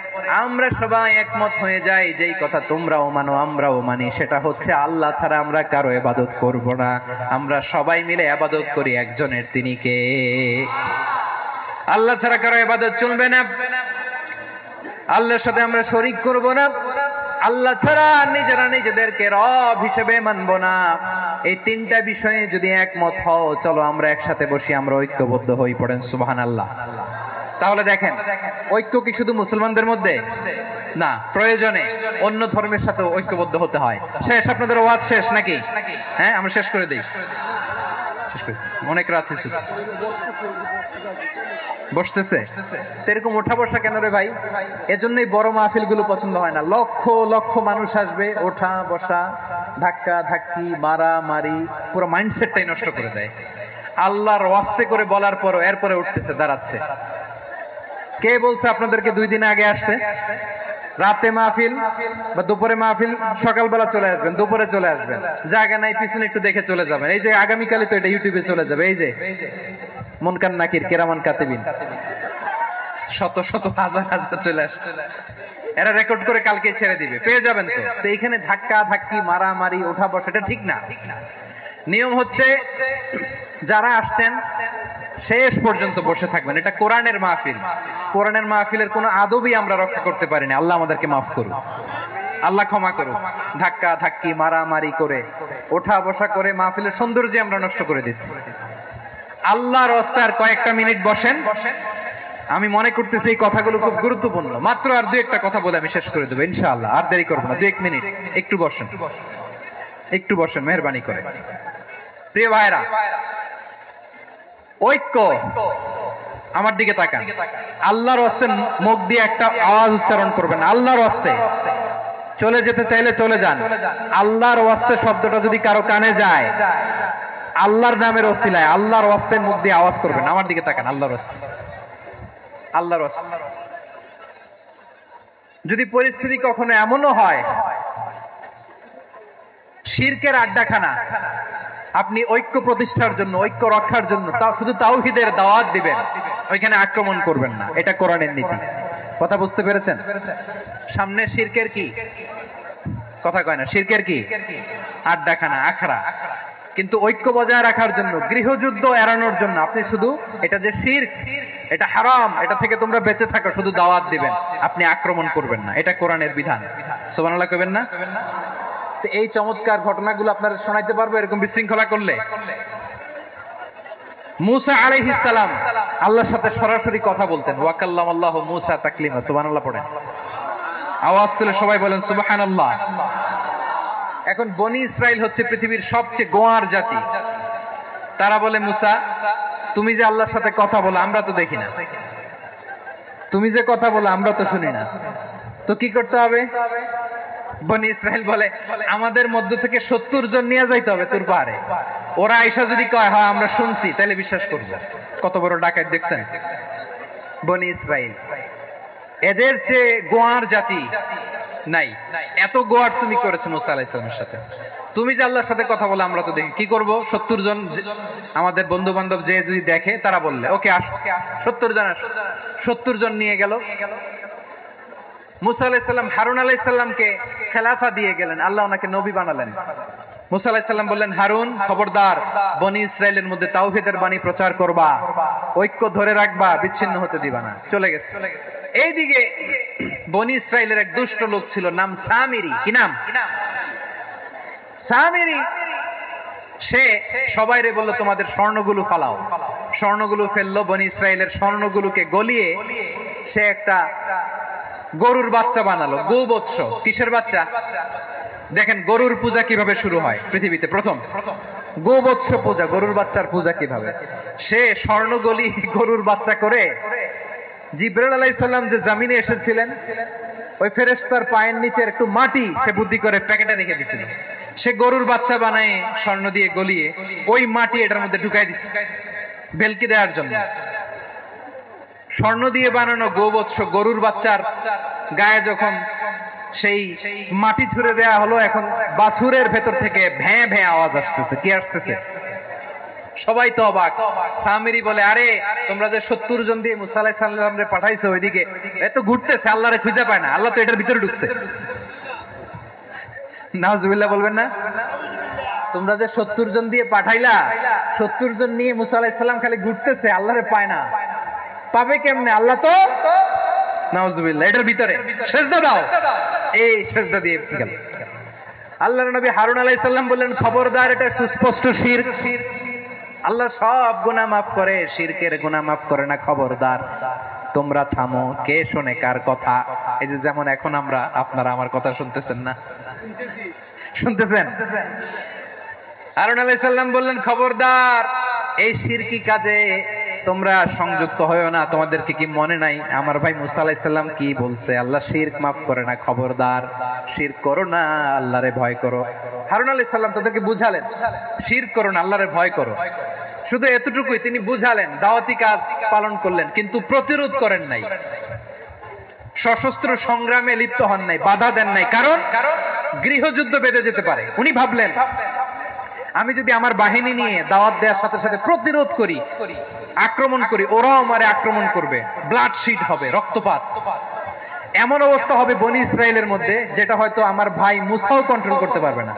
আমরা সবাই একমত হয়ে যাই, যেই কথা তোমরাও মানো আমরাও মানি, সেটা হচ্ছে আল্লাহ ছাড়া আমরা কারো ইবাদত করব না, আমরা সবাই মিলে ইবাদত করি একজনের, তিনি কে? আল্লাহ ছাড়া কারো ইবাদত চলবে না, আল্লাহর সাথে আমরা শরীক করব না, আল্লাহ ছাড়া নিজেরা নিজেদেরকে রব হিসেবে মানব না। এই তিনটা বিষয়ে যদি একমত হও, চলো আমরা একসাথে বসি, আমরা ঐক্যবদ্ধ হই। পড়েন সুবহানাল্লাহ। তাহলে দেখেন, ঐক্য কি শুধু মুসলমানদের মধ্যে না, প্রয়োজনে অন্য ধর্মের সাথে ঐক্যবদ্ধ হতে হয়। শেষ? আপনাদের ওয়াজ শেষ নাকি? হ্যাঁ, আমরা শেষ করে দিই। অনেক রাত হয়েছে, বসতেছে এরকম ওঠা বসা কেন রে ভাই? এজন্যই বড় মাহফিল গুলো পছন্দ হয় না। লক্ষ লক্ষ মানুষ আসবে, ওঠা বসা, ধাক্কা ধাক্কি, মারা মারি, পুরো মাইন্ডসেটটাই নষ্ট করে দেয়। আল্লাহর ওয়াস্তে করে বলার পরও এরপরে উঠতেছে, দাঁড়াচ্ছে। কে বলছে আপনাদেরকে 2 দিন আগে আসতে? রাতে মাহফিল বা দুপুরে মাহফিল, সকালবেলা চলে আসবেন, দুপুরে চলে আসবেন, জায়গা নাই পিছনে একটু দেখে চলে যাবেন। এই যে আগামীকালে তো এটা ইউটিউবে চলে যাবে, এই যে মুনকার নাকির কিরামান কাতিবিন, শত শত হাজার হাজার চলে আসছে, এরা রেকর্ড করে কালকে ছেড়ে দিবে, পেয়ে যাবেন। তো এইখানে ধাক্কা ধাক্কি, মারামারি, ওঠা বসা, এটা ঠিক না। নিয়ম হচ্ছে যারা আসছেন শেষ পর্যন্ত বসে থাকবেন। এটা কোরআনের মাহফিল, কোরআনের মাহফিলের কোনো আদবই আমরা রক্ষা করতে পারিনি। আল্লাহ আমাদেরকে মাফ করুন, আল্লাহ ক্ষমা করুন। ধাক্কা ধাক্কি, মারামারি করে, ওঠা বসা করে মাহফিলের সৌন্দর্য আমরা নষ্ট করে দিচ্ছি। আল্লাহর রাস্তায় আর কয়েকটা মিনিট বসেন। আমি মনে করতেছি এই কথাগুলো খুব গুরুত্বপূর্ণ। মাত্র আর 2-1টা কথা বলে আমি শেষ করে দেবো ইনশাআল্লাহ, আর দেরি করবো না। 2-1 মিনিট একটু বসেন, একটু বসেন মেহেরবানি করে। প্রিয় ভাইরা, ঐক্য, আমার দিকে তাকান। আল্লাহর ওয়াস্তে মুখ দিয়ে একটা আওয়াজ উচ্চারণ করবেন, আল্লাহর ওয়াস্তে। চলে যেতে চাইলে চলে যান। আল্লাহর ওয়াস্তে শব্দটা যদি কারো কানে যায়, আল্লাহর নামের ওসিলায় আল্লাহর ওয়াস্তে মুখ দিয়ে আওয়াজ করবেন, আমার দিকে তাকান, আল্লাহর ওয়াস্তে, আল্লাহর ওয়াস্তে। যদি পরিস্থিতি কখনো এমনও হয় শিরকের আড্ডাখানা, আপনি ঐক্য প্রতিষ্ঠার জন্য, ঐক্য রক্ষার জন্য শুধু তাওহীদের দাওয়াত দিবেন, ওইখানে আক্রমণ করবেন না। এটা কোরআনের নীতি। কথা বুঝতে পেরেছেন? সামনে শিরকের কি কথা কয় না, শিরকের কি আড্ডাখানা, আখড়া। কিন্তু ঐক্য বজায় রাখার জন্য, গৃহযুদ্ধ এড়ানোর জন্য আপনি শুধু এটা যে শিরক, এটা হারাম, এটা থেকে তোমরা বেঁচে থাকো, শুধু দাওয়াত দিবেন, আপনি আক্রমণ করবেন না। এটা কোরআনের বিধান। সুবহানাল্লাহ কইবেন না? তো এই চমৎকার ঘটনাগুলো আপনারা শোনাইতে পারবো এরকম বিশৃঙ্খলা করলে। মুসা আলাইহিস সালাম আল্লাহর সাথে সরাসরি কথা বলতেন। ওয়া কাল্লামাল্লাহু মুসা তাকলিমা। সুবহানাল্লাহ পড়েন, আওয়াজ তুলে সবাই বলেন সুবহানাল্লাহ। এখন বনি ইসরাইল হচ্ছে পৃথিবীর সবচেয়ে গোয়ার জাতি। তারা বলে, মুসা তুমি যে আল্লাহর সাথে কথা বলো আমরা তো দেখি না, তুমি যে কথা বলো আমরা তো শুনি না, তো কি করতে হবে? বনি ইসরাইল বলে, আমাদের মধ্য থেকে 70 জন নিয়ে যাইতে হবে তোর পাহাড়ে। ওরা আয়েশা যদি কয় হ্যাঁ আমরা শুনছি, তাহলে বিশ্বাস করবো। কত বড় ডাকাত দেখছেন বনি ইসরাইল। এদের চেয়ে গোয়ার জাতি নাই। এত গোয়ার তুমি করেছো মুসা আলাইহিস সালামের সাথে। তুমি যে আল্লাহর সাথে কথা বলে আমরা তো দেখি, কি করব? 70 জন আমাদের বন্ধু বান্ধব যে যদি দেখে, তারা বললে ওকে আসো, 70 জন আসো। 70 জন নিয়ে গেল। মুসা আলাইহিস সালাম হারুন আলাইহিস সালামকে খেলাফা দিয়ে গেলেন, আল্লাহ ওনাকে নবী বানালেন। মুসা আলাইহিস সালাম বললেন, হারুন খবরদার, বনি ইসরাইলের মধ্যে তাওহীদের বাণী প্রচার করবা, ঐক্য ধরে রাখবা, বিচ্ছিন্ন হতে দিবা না। চলে গেছে। এইদিকে বনি ইসরাইলের এক দুষ্ট লোক ছিল, নাম সামিরি। কি নাম? সামিরি। সে সবাইরে বলল তোমাদের স্বর্ণগুলো ফালাও। স্বর্ণগুলো ফেললো। বনি ইসরাইলের স্বর্ণগুলোকে গলিয়ে সে একটা গরুর বাচ্চা বানালো। গোবৎস। কিসের বাচ্চা? দেখেন গরুর পূজা কিভাবে শুরু হয় পৃথিবীতে প্রথম। গোবৎস পূজা, গরুর বাচ্চার পূজা কিভাবে। সে স্বর্ণ গলি গরুর বাচ্চা করে, জিবরাইল আলাইহিস সালাম যে জমিনে এসেছিলেন, ওই ফেরেশতার পায়ের নিচে একটু মাটি সে বুদ্ধি করে প্যাকেটে রেখে দিয়েছিল। সে গরুর বাচ্চা বানায় স্বর্ণ দিয়ে গলিয়ে ওই মাটি এটার মধ্যে ঢুকাই দিচ্ছে ভেলকি দেওয়ার জন্য। স্বর্ণ দিয়ে বানানো গোবৎস গরুর বাচ্চার গায়ে যখন সেই মাটি ছুঁড়ে দেয়া হলো, এখন বাছুরের ভেতর থেকে ভ্যাঁ ভ্যাঁ আওয়াজ আসতেছে। কি আসতেছে? সবাই তো অবাক। সামিরি বলে, আরে তোমরা যে 70 জন দিয়ে মুসা আলাইহিস সালামরে পাঠাইছো ওইদিকে, এত ঘুরতেছে, আল্লাহরে খুঁজে পায় না, আল্লাহ তো এটার ভিতরে ঢুকছে। নাউজুবিল্লাহ বলবেন না? তোমরা যে 70 জন দিয়ে পাঠাইলা, 70 জন নিয়ে মুসা আলাইহিস সালাম খালি ঘুরতেছে, আল্লাহরে পায় না। পাবে কেমনে? আল্লাহ তো নাউজুবিল্লাহ এটার ভিতরে। সেজদা দাও। এই সেজদা দিয়ে গেল। আল্লাহর নবী হারুন আলাইহিস সালাম বললেন, খবরদার, এটা সুস্পষ্ট শিরক। আল্লাহ সব গুনাহ মাফ করে, শিরকের গুনাহ মাফ করে না। খবরদার, তোমরা থামো। কে শোনে কার কথা? এই যে যেমন এখন আপনারা আমার কথা শুনতেছেন না? শুনতেছেন? হারুন আলাইহিস সালাম বললেন, খবরদার, এই শিরকি কাজে তোমরা সংযুক্ত হয়ো না। তোমাদেরকে কি মনে নাই আমার ভাই মুসা আলাইহিস সালাম কি বলছে? আল্লাহ শিরক মাফ করে না। খবরদার, শিরক করো না, আল্লাহরে ভয় করো। হারুন আলাইহিস সালাম তাদেরকে বুঝালেন, শিরক করো না, আল্লাহরে ভয় করো। শুধু এতটুকুই তিনি বুঝালেন, দাওয়াতি কাজ পালন করলেন, কিন্তু প্রতিরোধ করেন নাই, সশস্ত্র সংগ্রামে লিপ্ত হন নাই, বাধা দেন নাই। কারণ গৃহযুদ্ধ বেঁধে যেতে পারে। উনি ভাবলেন, আমি যদি আমার বাহিনী নিয়ে দাওয়াত দেওয়ার সাথে সাথে প্রতিরোধ করি, আক্রমণ করি, ওরাও আমারে আক্রমণ করবে, ব্লাডশিট হবে, রক্তপাত। এমন অবস্থা হবে বনি ইসরাইলের মধ্যে যেটা হয়তো আমার ভাই মুসাও কন্ট্রোল করতে পারবে না।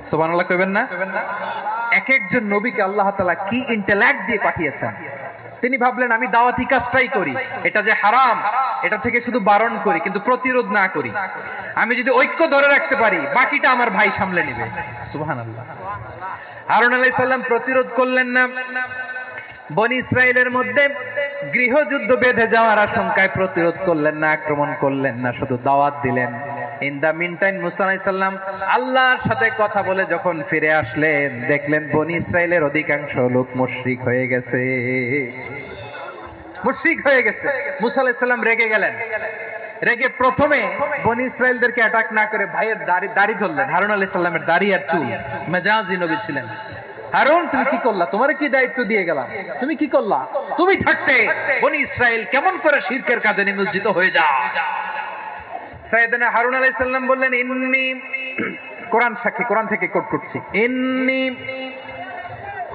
সুবহানাল্লাহ কইবেন না? এক একজন নবীকে আল্লাহ তাআলা কি ইন্টেলেক্ট দিয়ে পাঠিয়েছেন। তিনি ভাবলেন, আমি দাওয়াতি কাজটাই করি, এটা যে হারাম এটা থেকে শুধু বারণ করি, কিন্তু প্রতিরোধ না করি। আমি যদি ঐক্য ধরে রাখতে পারি, বাকিটা আমার ভাই সামলে নেবে। সুবহানাল্লাহ। হারুন আলাইহিস সালাম প্রতিরোধ করলেন না। বনি ইসরাইলের মধ্যে গৃহযুদ্ধ বেঁধে যাওয়ার আশঙ্কায় প্রতিরোধ করলেন না, আক্রমণ করলেন না, শুধু দাওয়াত দিলেন। ইন দা মিন টাইম মুসা আলাইহিস সালাম আল্লাহর সাথে কথা বলে যখন ফিরে আসলেন, দেখলেন বনি ইসরাইলের অধিকাংশ লোক মুশরিক হয়ে গেছে। মুশরিক হয়ে গেছে। মুসা আলাইহিস সালাম রেগে গেলেন। রেগে প্রথমে বনি ইসরায়েলদেরকে অ্যাটাক না করে ভাইয়ের দাড়ি ধরলেন। হারুন আলাইহিস সালামের দাড়ি আর চুল, মেজাজি নবী ছিলেন। হারুন তুমি কি করলা? তোমারে কি দায়িত্ব দিয়ে গেলাম, তুমি কি করলা? তুমি থাকতে বনি ইসরায়েল কেমন করে শিরকের কাজে নিমজ্জিত হয়ে যায়? সাইয়েদনা হারুন আলাইহিস সালাম বললেন, ইন্নী, কোরআন সাক্ষী, কোরআন থেকে কোট করছি, ইন্নী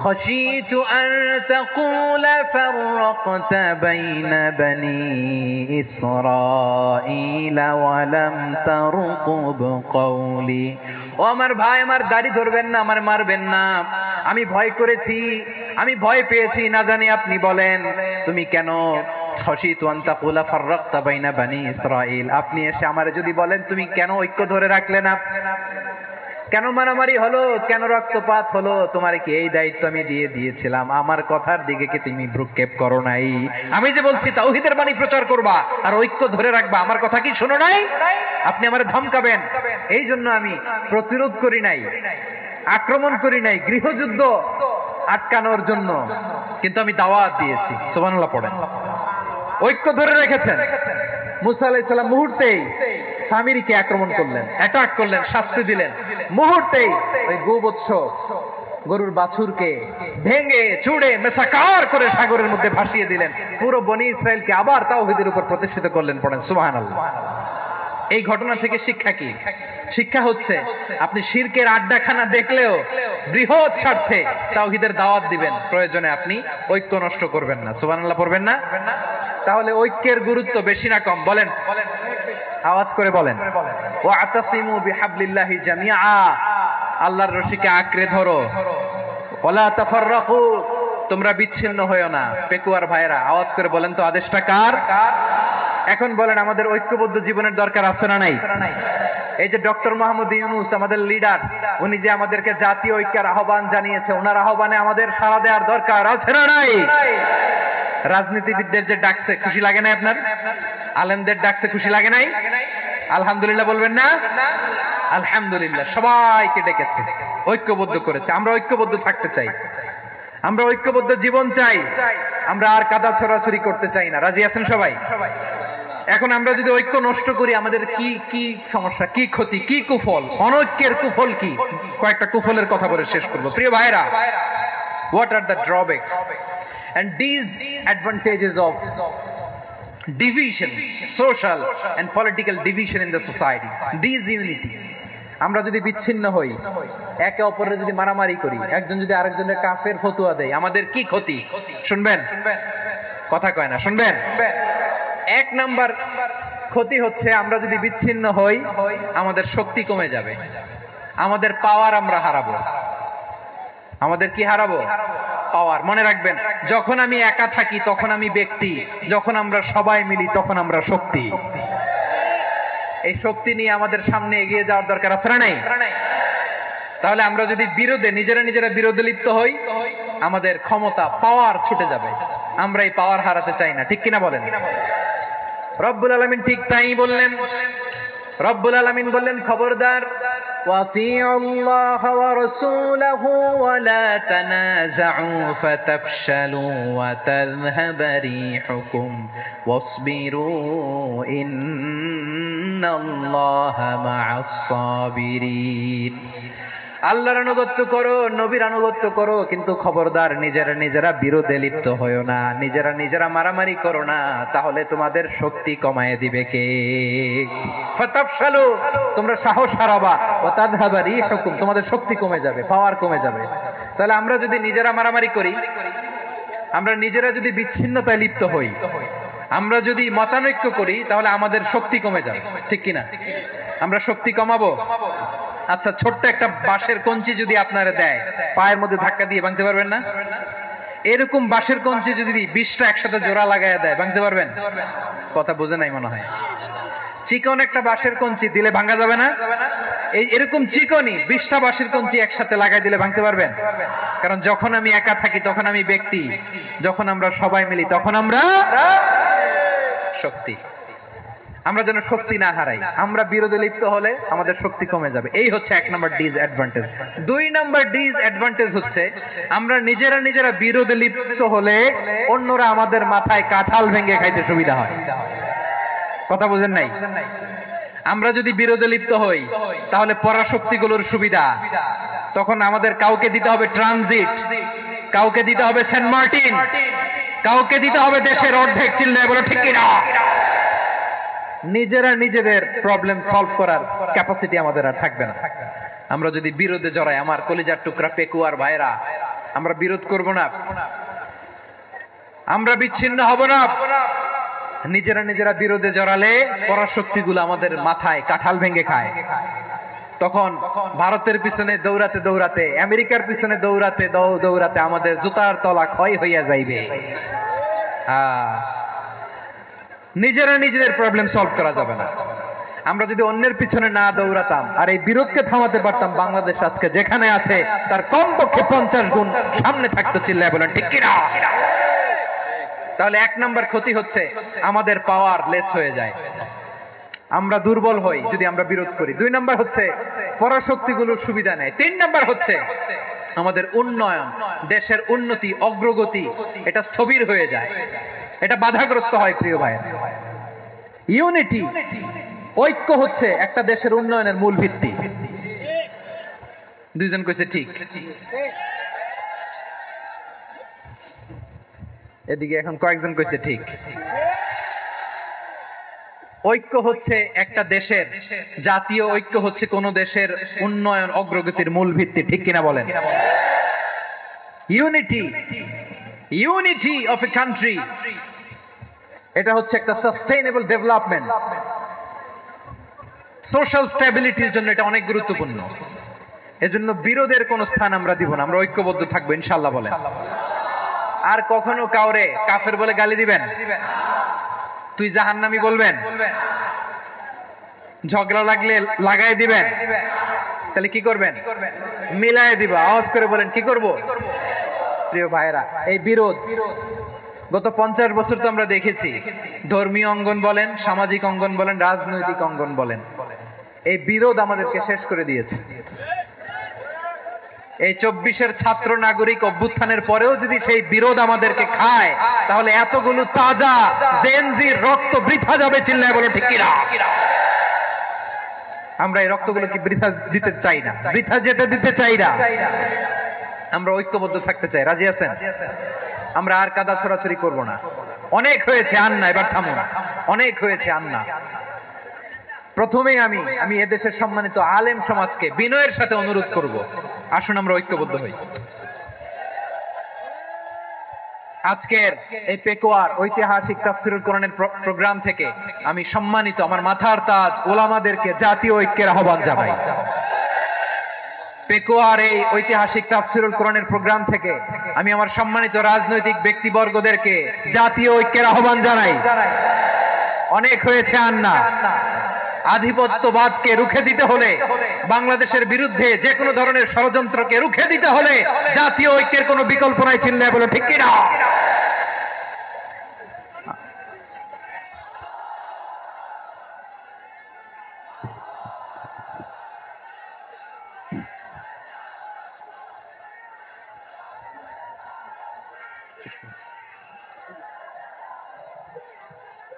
خشيت أن تقول فرقت بين بني إسرائيل ولم ترقب قولي। ও আমার ভাই, আমার দাড়ি ধরবেন না, আমার মারবেন না। আমি ভয় করেছি, আমি ভয় পেয়েছি, না জানি আপনি বলেন তুমি কেন খশিতু আন তাকুলা ফাররাকতা বাইনা বানি ইসরাঈল, আপনি এসে আমারে যদি বলেন তুমি কেন ঐক্য ধরে রাখলে না, কেন মারামারি হলো, কেন রক্তপাত হলো, তোমার কি এই দায়িত্ব আমি দিয়ে দিয়েছিলাম? আমার কথার দিকে কি তুমি ভ্রুক্ষেপ করো নাই? আমি যে বলছি তাওহীদের বাণী প্রচার করবা আর ঐক্য ধরে রাখবা, আমার কথা কি শোনো নাই? আপনি আমারে ধমকাবেন, এই জন্য আমি প্রতিরোধ করি নাই, আক্রমণ করি নাই, গৃহযুদ্ধ আটকানোর জন্য কিন্তু আমি দাওয়াত দিয়েছি। সুবহানাল্লাহ পড়েন। ঐক্য ধরে রেখেছেন। মুসা আলাইহিস সালাম মুহূর্তেই সামিরীকে আক্রমণ করলেন, অ্যাটাক করলেন, শাস্তি দিলেন। মুহূর্তেই ওই গোবৎস গরুর বাছুরকে ভেঙে চুড়ে মেসাকার করে সাগরের মধ্যে ভাসিয়ে দিলেন। পুরো বনি ইসরায়েলকে আবার তাওহীদের উপর প্রতিষ্ঠিত করলেন। পড়েন সুবহানাল্লাহ। এই ঘটনা থেকে শিক্ষা কি? শিক্ষা হচ্ছে আপনি শিরকের আড্ডাখানা দেখলেও বৃহৎ স্বার্থে তাওহীদের দাওয়াত দিবেন, প্রয়োজনে আপনি ঐক্য নষ্ট করবেন না। সুবহানাল্লাহ পড়বেন না? তাহলে ঐক্যের গুরুত্ব বেশি না কম? বলেন, আওয়াজ করে বলেন। ওয়াতাসিমু বিহাবলিল্লাহি জামিআ, আল্লাহর রশিকে আঁকড়ে ধরো। ওয়ালা তাফাররাকু, তোমরা বিচ্ছিন্ন হয়ো না। পেকুয়ার ভাইরা আওয়াজ করে বলেন তো, আদেশটা কার? এখন বলেন, আমাদের ঐক্যবদ্ধ জীবনের দরকার আছে না নাই? এই যে ডক্টর মোহাম্মদ ইউনূস আমাদের লিডার, উনি যে আমাদেরকে জাতীয় ঐক্যের আহ্বান জানিয়েছে, ওনার আহ্বানে আমাদের সাড়া দেওয়ার দরকার আছে না নাই? রাজনীতিবিদদের যে ডাকছে, খুশি লাগে না আপনার? আলেমদের ডাকছে, খুশি লাগে নাই? আলহামদুলিল্লাহ বলবেন না? আলহামদুলিল্লাহ, সবাইকে ডেকেছে, ঐক্যবদ্ধ করেছে। আমরা ঐক্যবদ্ধ থাকতে চাই, আমরা ঐক্যবদ্ধ জীবন চাই, আমরা আর কাদা ছড়াছড়ি করতে চাই না। রাজি আছেন সবাই? এখন আমরা যদি ঐক্য নষ্ট করি, আমাদের কি কি সমস্যা, কি ক্ষতি, কি কুফল? অনৈক্যের কুফল কি? কয়েকটা কুফলের কথা বলে শেষ করবো। প্রিয় ভাইরা, what are the drawbacks and disadvantages of division, social and political division in the society? Disunity. আমরা যদি বিচ্ছিন্ন হই, একে অপরের যদি মারামারি করি, একজন যদি আরেকজনের কাফের ফতোয়া দেয়, আমাদের কি ক্ষতি? শুনবেন? কথা কয় না, শুনবেন? এক নাম্বার ক্ষতি হচ্ছে, আমরা যদি বিচ্ছিন্ন হই, আমাদের শক্তি কমে যাবে, আমাদের পাওয়ার আমরা হারাবো। আমাদের কি হারাবো? পাওয়ার। মনে রাখবেন, যখন আমি একা থাকি তখন আমি ব্যক্তি, যখন আমরা সবাই মিলি তখন আমরা শক্তি। এই শক্তি নিয়ে আমাদের সামনে এগিয়ে যাওয়ার দরকার আছে না নাই? তাহলে আমরা যদি বিরোধে, নিজেরা বিরোধে লিপ্ত হই, আমাদের ক্ষমতা, পাওয়ার ছুটে যাবে। আমরা এই পাওয়ার হারাতে চাই না, ঠিক কিনা বলেন? রব্বুল আলামিন ঠিক তাই বললেন। রব্বুল আলামিন বললেন, খবরদার, وَأَطِيعُوا اللَّهَ وَرَسُولَهُ وَلَا تَنَازَعُوا فَتَفْشَلُوا وَتَذْهَبَ رِيحُكُمْ وَاصْبِرُوا إِنَّ اللَّهَ مَعَ الصَّابِرِينَ। আল্লাহর আনুগত্য করো, নবীর আনুগত্য করো, কিন্তু খবরদার নিজেরা বিরোধে লিপ্ত হয়ো না, নিজেরা মারামারি করো না, তাহলে তোমাদের শক্তি কমায় দিবে কে? ফাতাফশালু, তোমরা সাহস হারাবা, ওয়া তাযহাবা রিহুকুম, তোমাদের শক্তি কমে যাবে, পাওয়ার কমে যাবে। তাহলে আমরা যদি নিজেরা মারামারি করি, আমরা নিজেরা যদি বিচ্ছিন্নতায় লিপ্ত হই, আমরা যদি মতানৈক্য করি, তাহলে আমাদের শক্তি কমে যাবে, ঠিক কিনা? আমরা শক্তি কমাবো। আচ্ছা, ছোট্ট একটা বাঁশের কঞ্চি যদি আপনারা দেয়, পায়ের মধ্যে ধাক্কা দিয়ে ভাঙতে পারবেন না? এরকম বাঁশের কঞ্চি যদি 20টা একসাথে জোড়া লাগায় দেয়, ভাঙতে পারবেন? কথা বোঝে নাই মনে হয়। চিকন একটা বাঁশের কঞ্চি দিলে ভাঙা যাবে না? এরকম চিকনই 20টা বাঁশের কঞ্চি একসাথে লাগাই দিলে ভাঙতে পারবেন? কারণ যখন আমি একা থাকি তখন আমি ব্যক্তি, যখন আমরা সবাই মিলি তখন আমরা শক্তি। আমরা যেন শক্তি না হারাই, আমরা বিরোধে লিপ্ত হলে আমাদের শক্তি কমে যাবে। এই হচ্ছে এক নাম্বার ডিসঅ্যাডভান্টেজ। 2 নাম্বার ডিসঅ্যাডভান্টেজ হচ্ছে, আমরা নিজেরা বিরোধে লিপ্ত হলে অন্যরা আমাদের মাথায় কাঁঠাল ভেঙে খাইতে সুবিধা হয়। কথা বুঝেন নাই? আমরা যদি বিরোধে লিপ্ত হই তাহলে পরাশক্তিগুলোর সুবিধা, তখন আমাদের কাউকে দিতে হবে ট্রানজিট, কাউকে দিতে হবে সেন্ট মার্টিন, কাউকে দিতে হবে দেশের অর্ধেক। চিল্লায় বলো ঠিক কিনা? নিজেরা নিজেদের প্রবলেম সলভ করার ক্যাপাসিটি আমাদের আর থাকবে না। আমরা যদি বিরোধে জড়াই, আমার কলিজার টুকরা পেকুয়ার ভাইরা, আমরা বিরোধ করব না, আমরা বিচ্ছিন্ন হব না। নিজেরা নিজেরা বিরোধে জড়ালে পরাশক্তিগুলো আমাদের মাথায় কাঁঠাল ভেঙে খায়। তখন ভারতের পিছনে দৌড়াতে দৌড়াতে, আমেরিকার পিছনে দৌড়াতে দৌড়াতে আমাদের জুতার তলা ক্ষয় হইয়া যাইবে। নিজেরা নিজেদের প্রবলেম সলভ করা যাবে না। আমরা যদি অন্যের পিছনে না দৌড়াতাম আর এই বিরোধকে থামাতে পারতাম, বাংলাদেশ আজকে যেখানে আছে তার কমপক্ষে 50 গুণ সামনে থাকতো। চিল্লায় বলেন ঠিক কিনা? তাহলে 1 নাম্বার ক্ষতি হচ্ছে আমাদের পাওয়ার লেস হয়ে যায়, আমরা দুর্বল হই যদি আমরা বিরোধ করি। 2 নাম্বার হচ্ছে পরাশক্তিগুলোর সুবিধা নেয়। 3 নাম্বার হচ্ছে আমাদের উন্নয়ন, দেশের উন্নতি, অগ্রগতি এটা স্থবির হয়ে যায়, এটা বাধাগ্রস্ত হয়। প্রিয় ভাই, ইউনিটি, ঐক্য হচ্ছে একটা দেশের উন্নয়নের মূল ভিত্তি। 2 জন কইছে ঠিক, এদিকে এখন কয়েকজন কইছে ঠিক। ঐক্য হচ্ছে একটা দেশের, জাতীয় ঐক্য হচ্ছে কোন দেশের উন্নয়ন অগ্রগতির মূল ভিত্তি। ঠিক কিনা বলেন? ইউনিটি অফ এ কান্ট্রি, এটা হচ্ছে একটা সাস্টেইনেবল ডেভেলপমেন্ট, সোশ্যাল স্ট্যাবিলিটির জন্য এটা অনেক গুরুত্বপূর্ণ। এজন্য বিরোধের কোন স্থান আমরা দিব না, আমরা ঐক্যবদ্ধ থাকবো ইনশাআল্লাহ। বলেন। আর কখনো কাউরে কাফের বলে গালি দিবেন, তুই জাহান্নামী বলবেন, ঝগড়া লাগলে লাগাই দিবেন, তাহলে কি করবেন? মিলায় দিবা। আওয়াজ করে বলেন কি করব? প্রিয় ভাইরা, এই বিরোধ গত 50 বছর তো আমরা দেখেছি, ধর্মীয় অঙ্গন বলেন, সামাজিক অঙ্গন বলেন, রাজনৈতিক অঙ্গন বলেন, এই বিরোধ আমাদেরকে শেষ করে দিয়েছে। এই 24-এর ছাত্র নাগরিক অভ্যুত্থানের পরেও যদি সেই বিরোধ আমাদেরকে খায়, তাহলে এতগুলো তাজা জেনজির রক্ত বৃথা যাবে। চিল্লায় বলো ঠিক কিনা? আমরা এই রক্তগুলোকে বৃথা দিতে চাই না, বৃথা যেতে দিতে চাই না। আমরা ঐক্যবদ্ধ থাকতে চাই। রাজি আছেন? আমরা আর কাদা ছড়াছড়ি করব না। অনেক হয়েছে আন্না, এবার থামুন। অনেক হয়েছে আন্না। প্রথমেই আমি এদেশের সম্মানিত আলেম সমাজকে বিনয়ের সাথে অনুরোধ করব, আসুন আমরা ঐক্যবদ্ধ হই। আজকের এই পেকুয়ার ঐতিহাসিক তাফসীরুল কোরআনের প্রোগ্রাম থেকে আমি সম্মানিত আমার মাথার তাজ ওলামাদেরকে জাতীয় ঐক্যের আহ্বান জানাই। পেকুয়ার এই ঐতিহাসিক তাফসীরুল কোরআনের প্রোগ্রাম থেকে আমি আমার সম্মানিত রাজনৈতিক ব্যক্তিবর্গদেরকে জাতীয় ঐক্যের আহ্বান জানাই। অনেক হয়েছে আন্না। আধিপত্যবাদকে রুখে দিতে হলে, বাংলাদেশের বিরুদ্ধে যে কোনো ধরনের ষড়যন্ত্রকে রুখে দিতে হলে জাতীয় ঐক্যের কোনো বিকল্প নাই। চিল্লায় বলো ঠিক কিনা?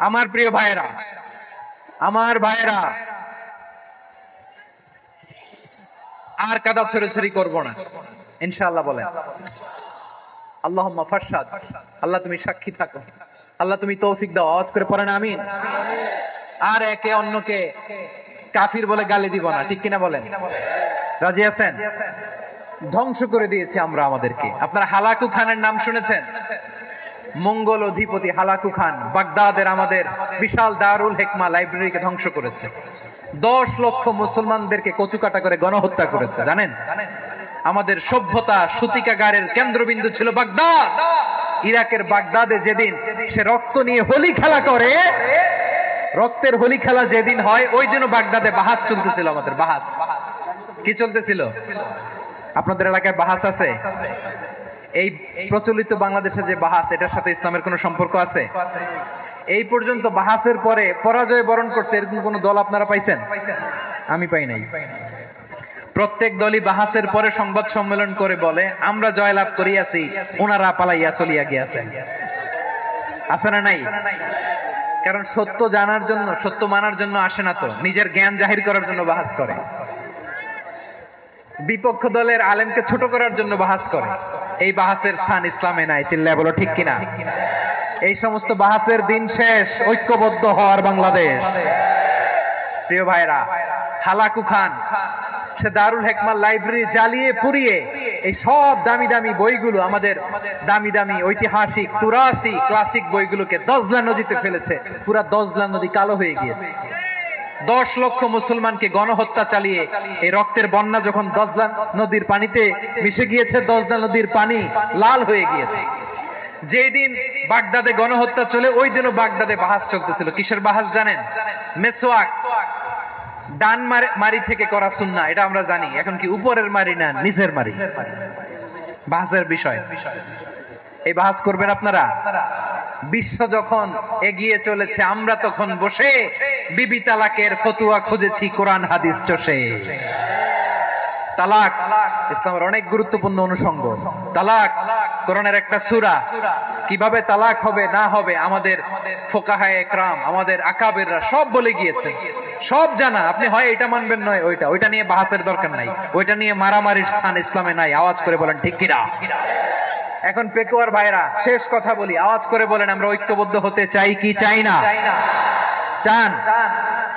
আমার প্রিয় ভাইয়েরা, আমার ভাইয়েরা, আর কাদা ছড়াছড়ি করব না ইনশাআল্লাহ। বলেন আল্লাহুম্মা ফারশাদ। আল্লাহ তুমি সাক্ষী থাকো, আল্লাহ তুমি তৌফিক দাও। আওয়াজ করে পড়েন আমিন। আর একে অন্যকে কাফির বলে গালি দিব না। ঠিক কিনা বলেন? রাজি আছেন? ধ্বংস করে দিয়েছি আমরা আমাদেরকে। আপনারা হালাকু খানের নাম শুনেছেন? মঙ্গল অধিপতি হালাকু খান বাগদাদের আমাদের বিশাল দারুল হিকমা লাইব্রেরিকে ধ্বংস করেছে। 10 লক্ষ মুসলমানদেরকে কচুকাটা করে গণহত্যা করেছে। জানেন? আমাদের সভ্যতা সূতিকাগারের কেন্দ্রবিন্দু ছিল বাগদাদ। ইরাকের বাগদাদে যেদিন সে রক্ত নিয়ে হোলি খেলা করে, রক্তের হোলি খেলা যেদিন হয়, ওই দিনও বাগদাদে বাহাস চলতেছিল। আমাদের বাহাস কি চলতেছিল? আপনাদের এলাকায় বাহাস আছে? এই প্রচলিত বাংলাদেশে যে বাহাস, এটার সাথে ইসলামের কোনো সম্পর্ক আছে? এই পর্যন্ত বাহাসের পরে পরাজয় বরণ করছে এরকম কোন দল আপনারা পাইছেন? আমি পাই নাই। প্রত্যেক দলই বাহাসের পরে সংবাদ সম্মেলন করে বলে আমরা জয়লাভ করিয়াছি, ওনারা পালাইয়া চলিয়া গিয়াছেন। আছে না নাই? কারণ সত্য জানার জন্য, সত্য মানার জন্য আসে না তো, নিজের জ্ঞান জাহির করার জন্য বাহাস করে। বিপক্ষ দলের আলেমকে ছোট করার জন্য বাহাস করে। এই বাহাসের স্থান ইসলামে নাই। চিল্লায় বলো ঠিক কিনা? এই সমস্ত বাহাসের দিন শেষ। ঐক্যবদ্ধ হওয়ার বাংলাদেশ। প্রিয় ভাইরা, হালাকু খান সে দারুল হেকমার লাইব্রেরি জ্বালিয়ে পুড়িয়ে এই সব দামি দামি বইগুলো, আমাদের দামি দামি ঐতিহাসিক তুরাসি ক্লাসিক বইগুলোকে দজলা নদীতে ফেলেছে। পুরা দজলা নদী কালো হয়ে গিয়েছে। 10 লক্ষ মুসলমানকে গণহত্যা চালিয়ে এই রক্তের বন্যা যখন দজলা নদীর পানিতে মিশে গিয়েছে, দজলা নদীর পানি লাল হয়ে গিয়েছে। যেই দিন বাগদাদে গণহত্যা চলে, ওই দিনও বাগদাদে বাহাস চলতেছিল। কিসের বাহাস জানেন? মেসওয়াক, ডান মারি থেকে করা সুন্নাহ, এটা আমরা জানি। এখন কি উপরের মারি না নিচের মারি? বাহাসের বিষয়। এই বাহাস করবেন আপনারা? বিশ্ব যখন এগিয়ে চলেছে, আমরা তখন বসে বিবি তালাকের ফতুয়া খুঁজেছি কোরআন হাদিস চষে। তালাক ইসলামের অনেক গুরুত্বপূর্ণ অনুষঙ্গ। তালাক কোরআনের একটা সূরা। কিভাবে তালাক হবে না হবে আমাদের ফুকাহায়ে একরাম, আমাদের আকাবেররা সব বলে গিয়েছে, সব জানা। আপনি হয় এটা মানবেন, নয় ওইটা। ওইটা নিয়ে বাহাসের দরকার নাই, ওইটা নিয়ে মারামারির স্থান ইসলামে নাই। আওয়াজ করে বলেন ঠিক কিনা? এখন পেকুয়ার ভাইরা, শেষ কথা বলি, আওয়াজ করে বলেন আমরা ঐক্যবদ্ধ হতে চাই কি চাই না? চান?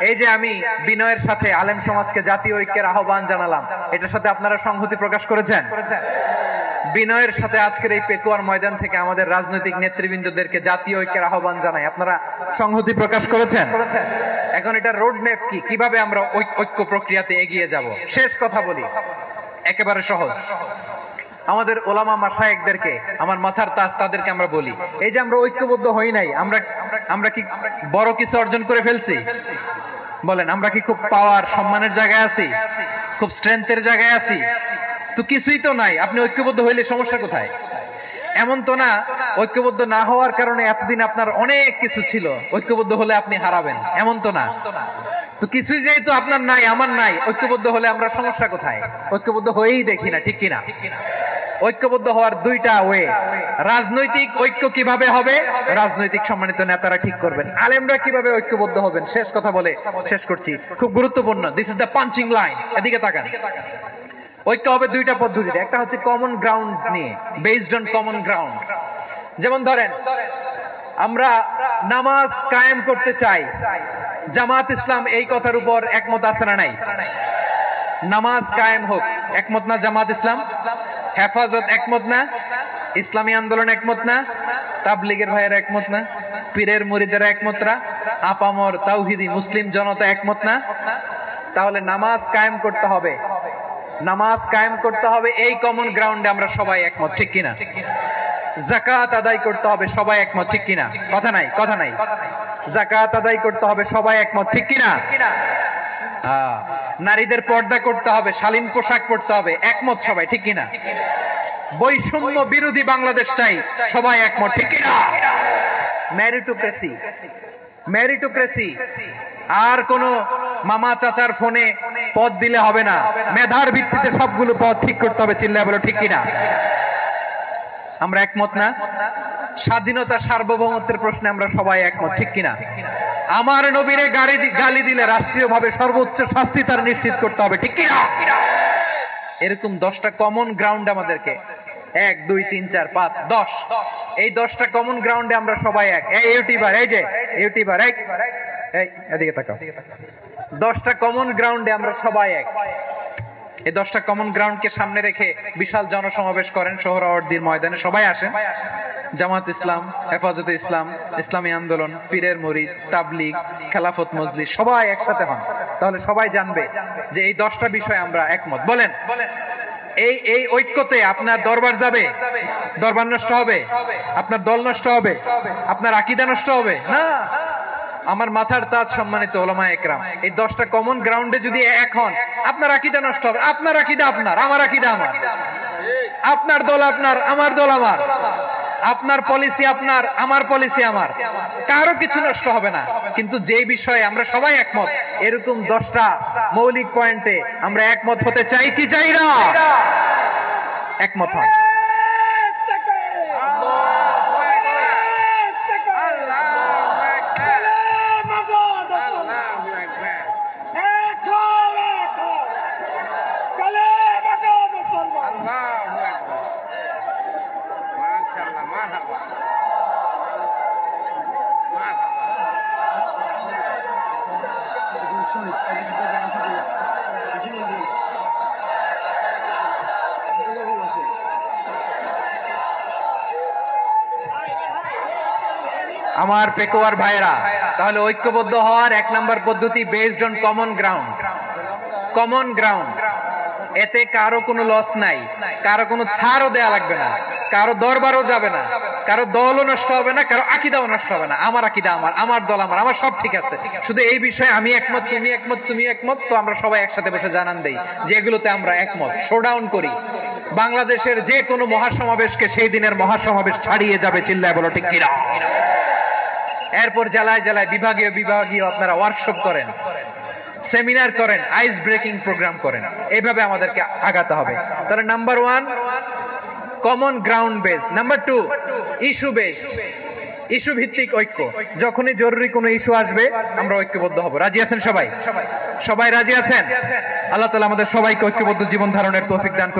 এই যে আমি বিনয়ের সাথে আলেম সমাজকে জাতীয় ঐক্যের আহ্বান জানালাম, এটার সাথে আপনারা সংহতি প্রকাশ করেছেন? বিনয়ের সাথে আজকের এই পেকুয়ার ময়দান থেকে আমাদের রাজনৈতিক নেতৃবৃন্দদেরকে জাতীয় ঐক্যের আহ্বান জানাই, আপনারা সংহতি প্রকাশ করেছেন? এখন এটা রোড ম্যাপ কি, কিভাবে আমরা ঐক্য প্রক্রিয়াতে এগিয়ে যাব? শেষ কথা বলি, একেবারে সহজ। আমাদের ওলামা মাশায়েখদেরকে, আমার মাথার তাজ, তাদেরকে আমরা বলি, এই যে আমরা ঐক্যবদ্ধ হই নাই, আমরা কি বড় কিছু অর্জন করে ফেলছি? বলেন, আমরা কি খুব পাওয়ার সম্মানের জায়গায় আছি? খুব স্ট্রেংথের জায়গায় আছি? তো কিছুই তো নাই। আপনি ঐক্যবদ্ধ হইলে সমস্যা কোথায়? এমন তো না ঐক্যবদ্ধ না হওয়ার কারণে এতদিন আপনার অনেক কিছু ছিল, ঐক্যবদ্ধ হলে আপনি হারাবেন, এমন তো না। তো কিছুই যেহেতু আপনার নাই, আমার নাই, ঐক্যবদ্ধ হলে আমরা সমস্যা কোথায়? ঐক্যবদ্ধ হয়েই দেখি না, ঠিক কিনা? ঐক্যবদ্ধ হওয়ার দুইটা ওয়ে। রাজনৈতিক ঐক্য কিভাবে হবে? রাজনৈতিক সম্মানিত নেতারা ঠিক করবেন। আলেমরা কিভাবে ঐক্যবদ্ধ হবেন? শেষ কথা বলে শেষ করছি, খুব গুরুত্বপূর্ণ। This is the punching line. এদিকে তাকান। ঐক্য হবে দুইটা পদ্ধতিতে। একটা হচ্ছে কমন গ্রাউন্ড নিয়ে, বেসড অন কমন গ্রাউন্ড। যেমন ধরেন, আমরা নামাজ কায়েম করতে চাই, জামাত ইসলাম এই কথার উপর একমত আছে না নাই? নামাজ কায়েম হোক, একমত না জামাত ইসলাম? হেফাজত একমত না? ইসলামী আন্দোলন একমত না? তাবলীগের ভাইয়েরা একমত না? পীরের মুরিদেরা একমত না? আপামর তাওহীদি মুসলিম জনতা একমত না? তাহলে নামাজ কায়েম করতে হবে, নামাজ কায়েম করতে হবে এই কমন গ্রাউন্ডে আমরা সবাই একমত, ঠিক কিনা? যাকাত আদায় করতে হবে, সবাই একমত, ঠিক কিনা? কথা নাই, কথা নাই। যাকাত আদায় করতে হবে, সবাই একমত, ঠিক কিনা? নারীদের পর্দা করতে হবে, শালীন পোশাক পরতে হবে, একমত সবাই, ঠিক কিনা? বৈষম্য বিরোধী বাংলাদেশ চাই, সবাই একমত, ঠিক কিনা? Meritocracy, meritocracy. আর কোন মামা চাচার ফোনে পদ দিলে হবে না, মেধার ভিত্তিতে সবগুলো পদ ঠিক করতে হবে। চিল্লায় বলো ঠিক কিনা? আমরা একমত না? স্বাধীনতা সার্বভৌমত্বের প্রশ্নে আমরা সবাই একমত, ঠিক কিনা? আমার নবীরে গালি দিলে রাষ্ট্রীয়ভাবে সর্বোচ্চ শাস্তি তার নিশ্চিত করতে হবে, ঠিক কিনা? এরকম 10টা কমন গ্রাউন্ড আমাদেরকে, 1 2 3 4 5 10, এই 10টা কমন গ্রাউন্ডে আমরা সবাই এক। এই ইউটিউবার, এই যে ইউটিউবার, এই এদিকে তাকাও। 10টা কমন গ্রাউন্ডে আমরা সবাই এক। এই 10টা কমন গ্রাউন্ডকে সামনে রেখে বিশাল জনসমাবেশ করেন সোহরাওয়ার্দীর ময়দানে, সবাই আসেন। জামাত ইসলাম, হেফাজতে ইসলাম, ইসলামী আন্দোলন, পীরের মুরিদ, তাবলীগ, খেলাফত মজলিস, সবাই একসাথে হন। তাহলে সবাই জানবে যে এই 10টা বিষয়ে আমরা একমত। বলেন, এই ঐক্যতে আপনার দরবার যাবে? দরবার নষ্ট হবে? আপনার দল নষ্ট হবে? আপনার আকীদা নষ্ট হবে? না। আমার মাথার তাজ সম্মানিত ওলামায়ে একরাম, এই 10টা কমন গ্রাউন্ডে যদি এক হন, আপনার আকীদা নষ্ট হবে। আপনার আকীদা আপনার, আমার আকীদা আমার। আপনার দল আপনার, আমার দল আমার। আপনার পলিসি আপনার, আমার পলিসি আমার। কারো কিছু নষ্ট হবে না। কিন্তু যে বিষয়ে আমরা সবাই একমত, এরকম 10টা মৌলিক পয়েন্টে আমরা একমত হতে চাই কি চাই না? একমত হন। আমার পেকোয়ার ভাইরা, তাহলে ঐক্যবদ্ধ হওয়ার 1 নম্বর পদ্ধতি based on common ground. Common ground, এতে কারো কোনো লস নাই, কারো কোনো ছাড়ও দেয়া লাগবে না, কারো দরবারও যাবে না, কারো দলও নষ্ট হবে না, কারো আকীদাও নষ্ট হবে না। আমার আকীদা আমার, আমার দল আমার, আমার সব ঠিক আছে, শুধু এই বিষয়ে আমি একমত, তুমি একমত, তুমি একমত, তো আমরা সবাই একসাথে বসে জানান দেই যে এগুলোতে আমরা একমত, শোডাউন করি। বাংলাদেশের যে কোনো মহাসমাবেশকে সেই দিনের মহাসমাবেশ ছাড়িয়ে যাবে, চিল্লায় বলো ঠিক কিনা। এরপর জেলায় জেলায় বিভাগীয় বিভাগীয় আপনারা ওয়ার্কশপ করেন, সেমিনার করেন, আইস ব্রেকিং প্রোগ্রাম করেন, এইভাবে আমাদেরকে আগাতে হবে। তাহলে number 1 common ground base, number 2 issue base, issue ভিত্তিক ঐক্য। যখনই জরুরি কোনো ইস্যু আসবে আমরা ঐক্যবদ্ধ হব। রাজি আছেন সবাই? সবাই রাজি আছেন? আল্লাহ তাআলা আমাদের সবাইকে ঐক্যবদ্ধ জীবন ধারণের তৌফিক দান করুন।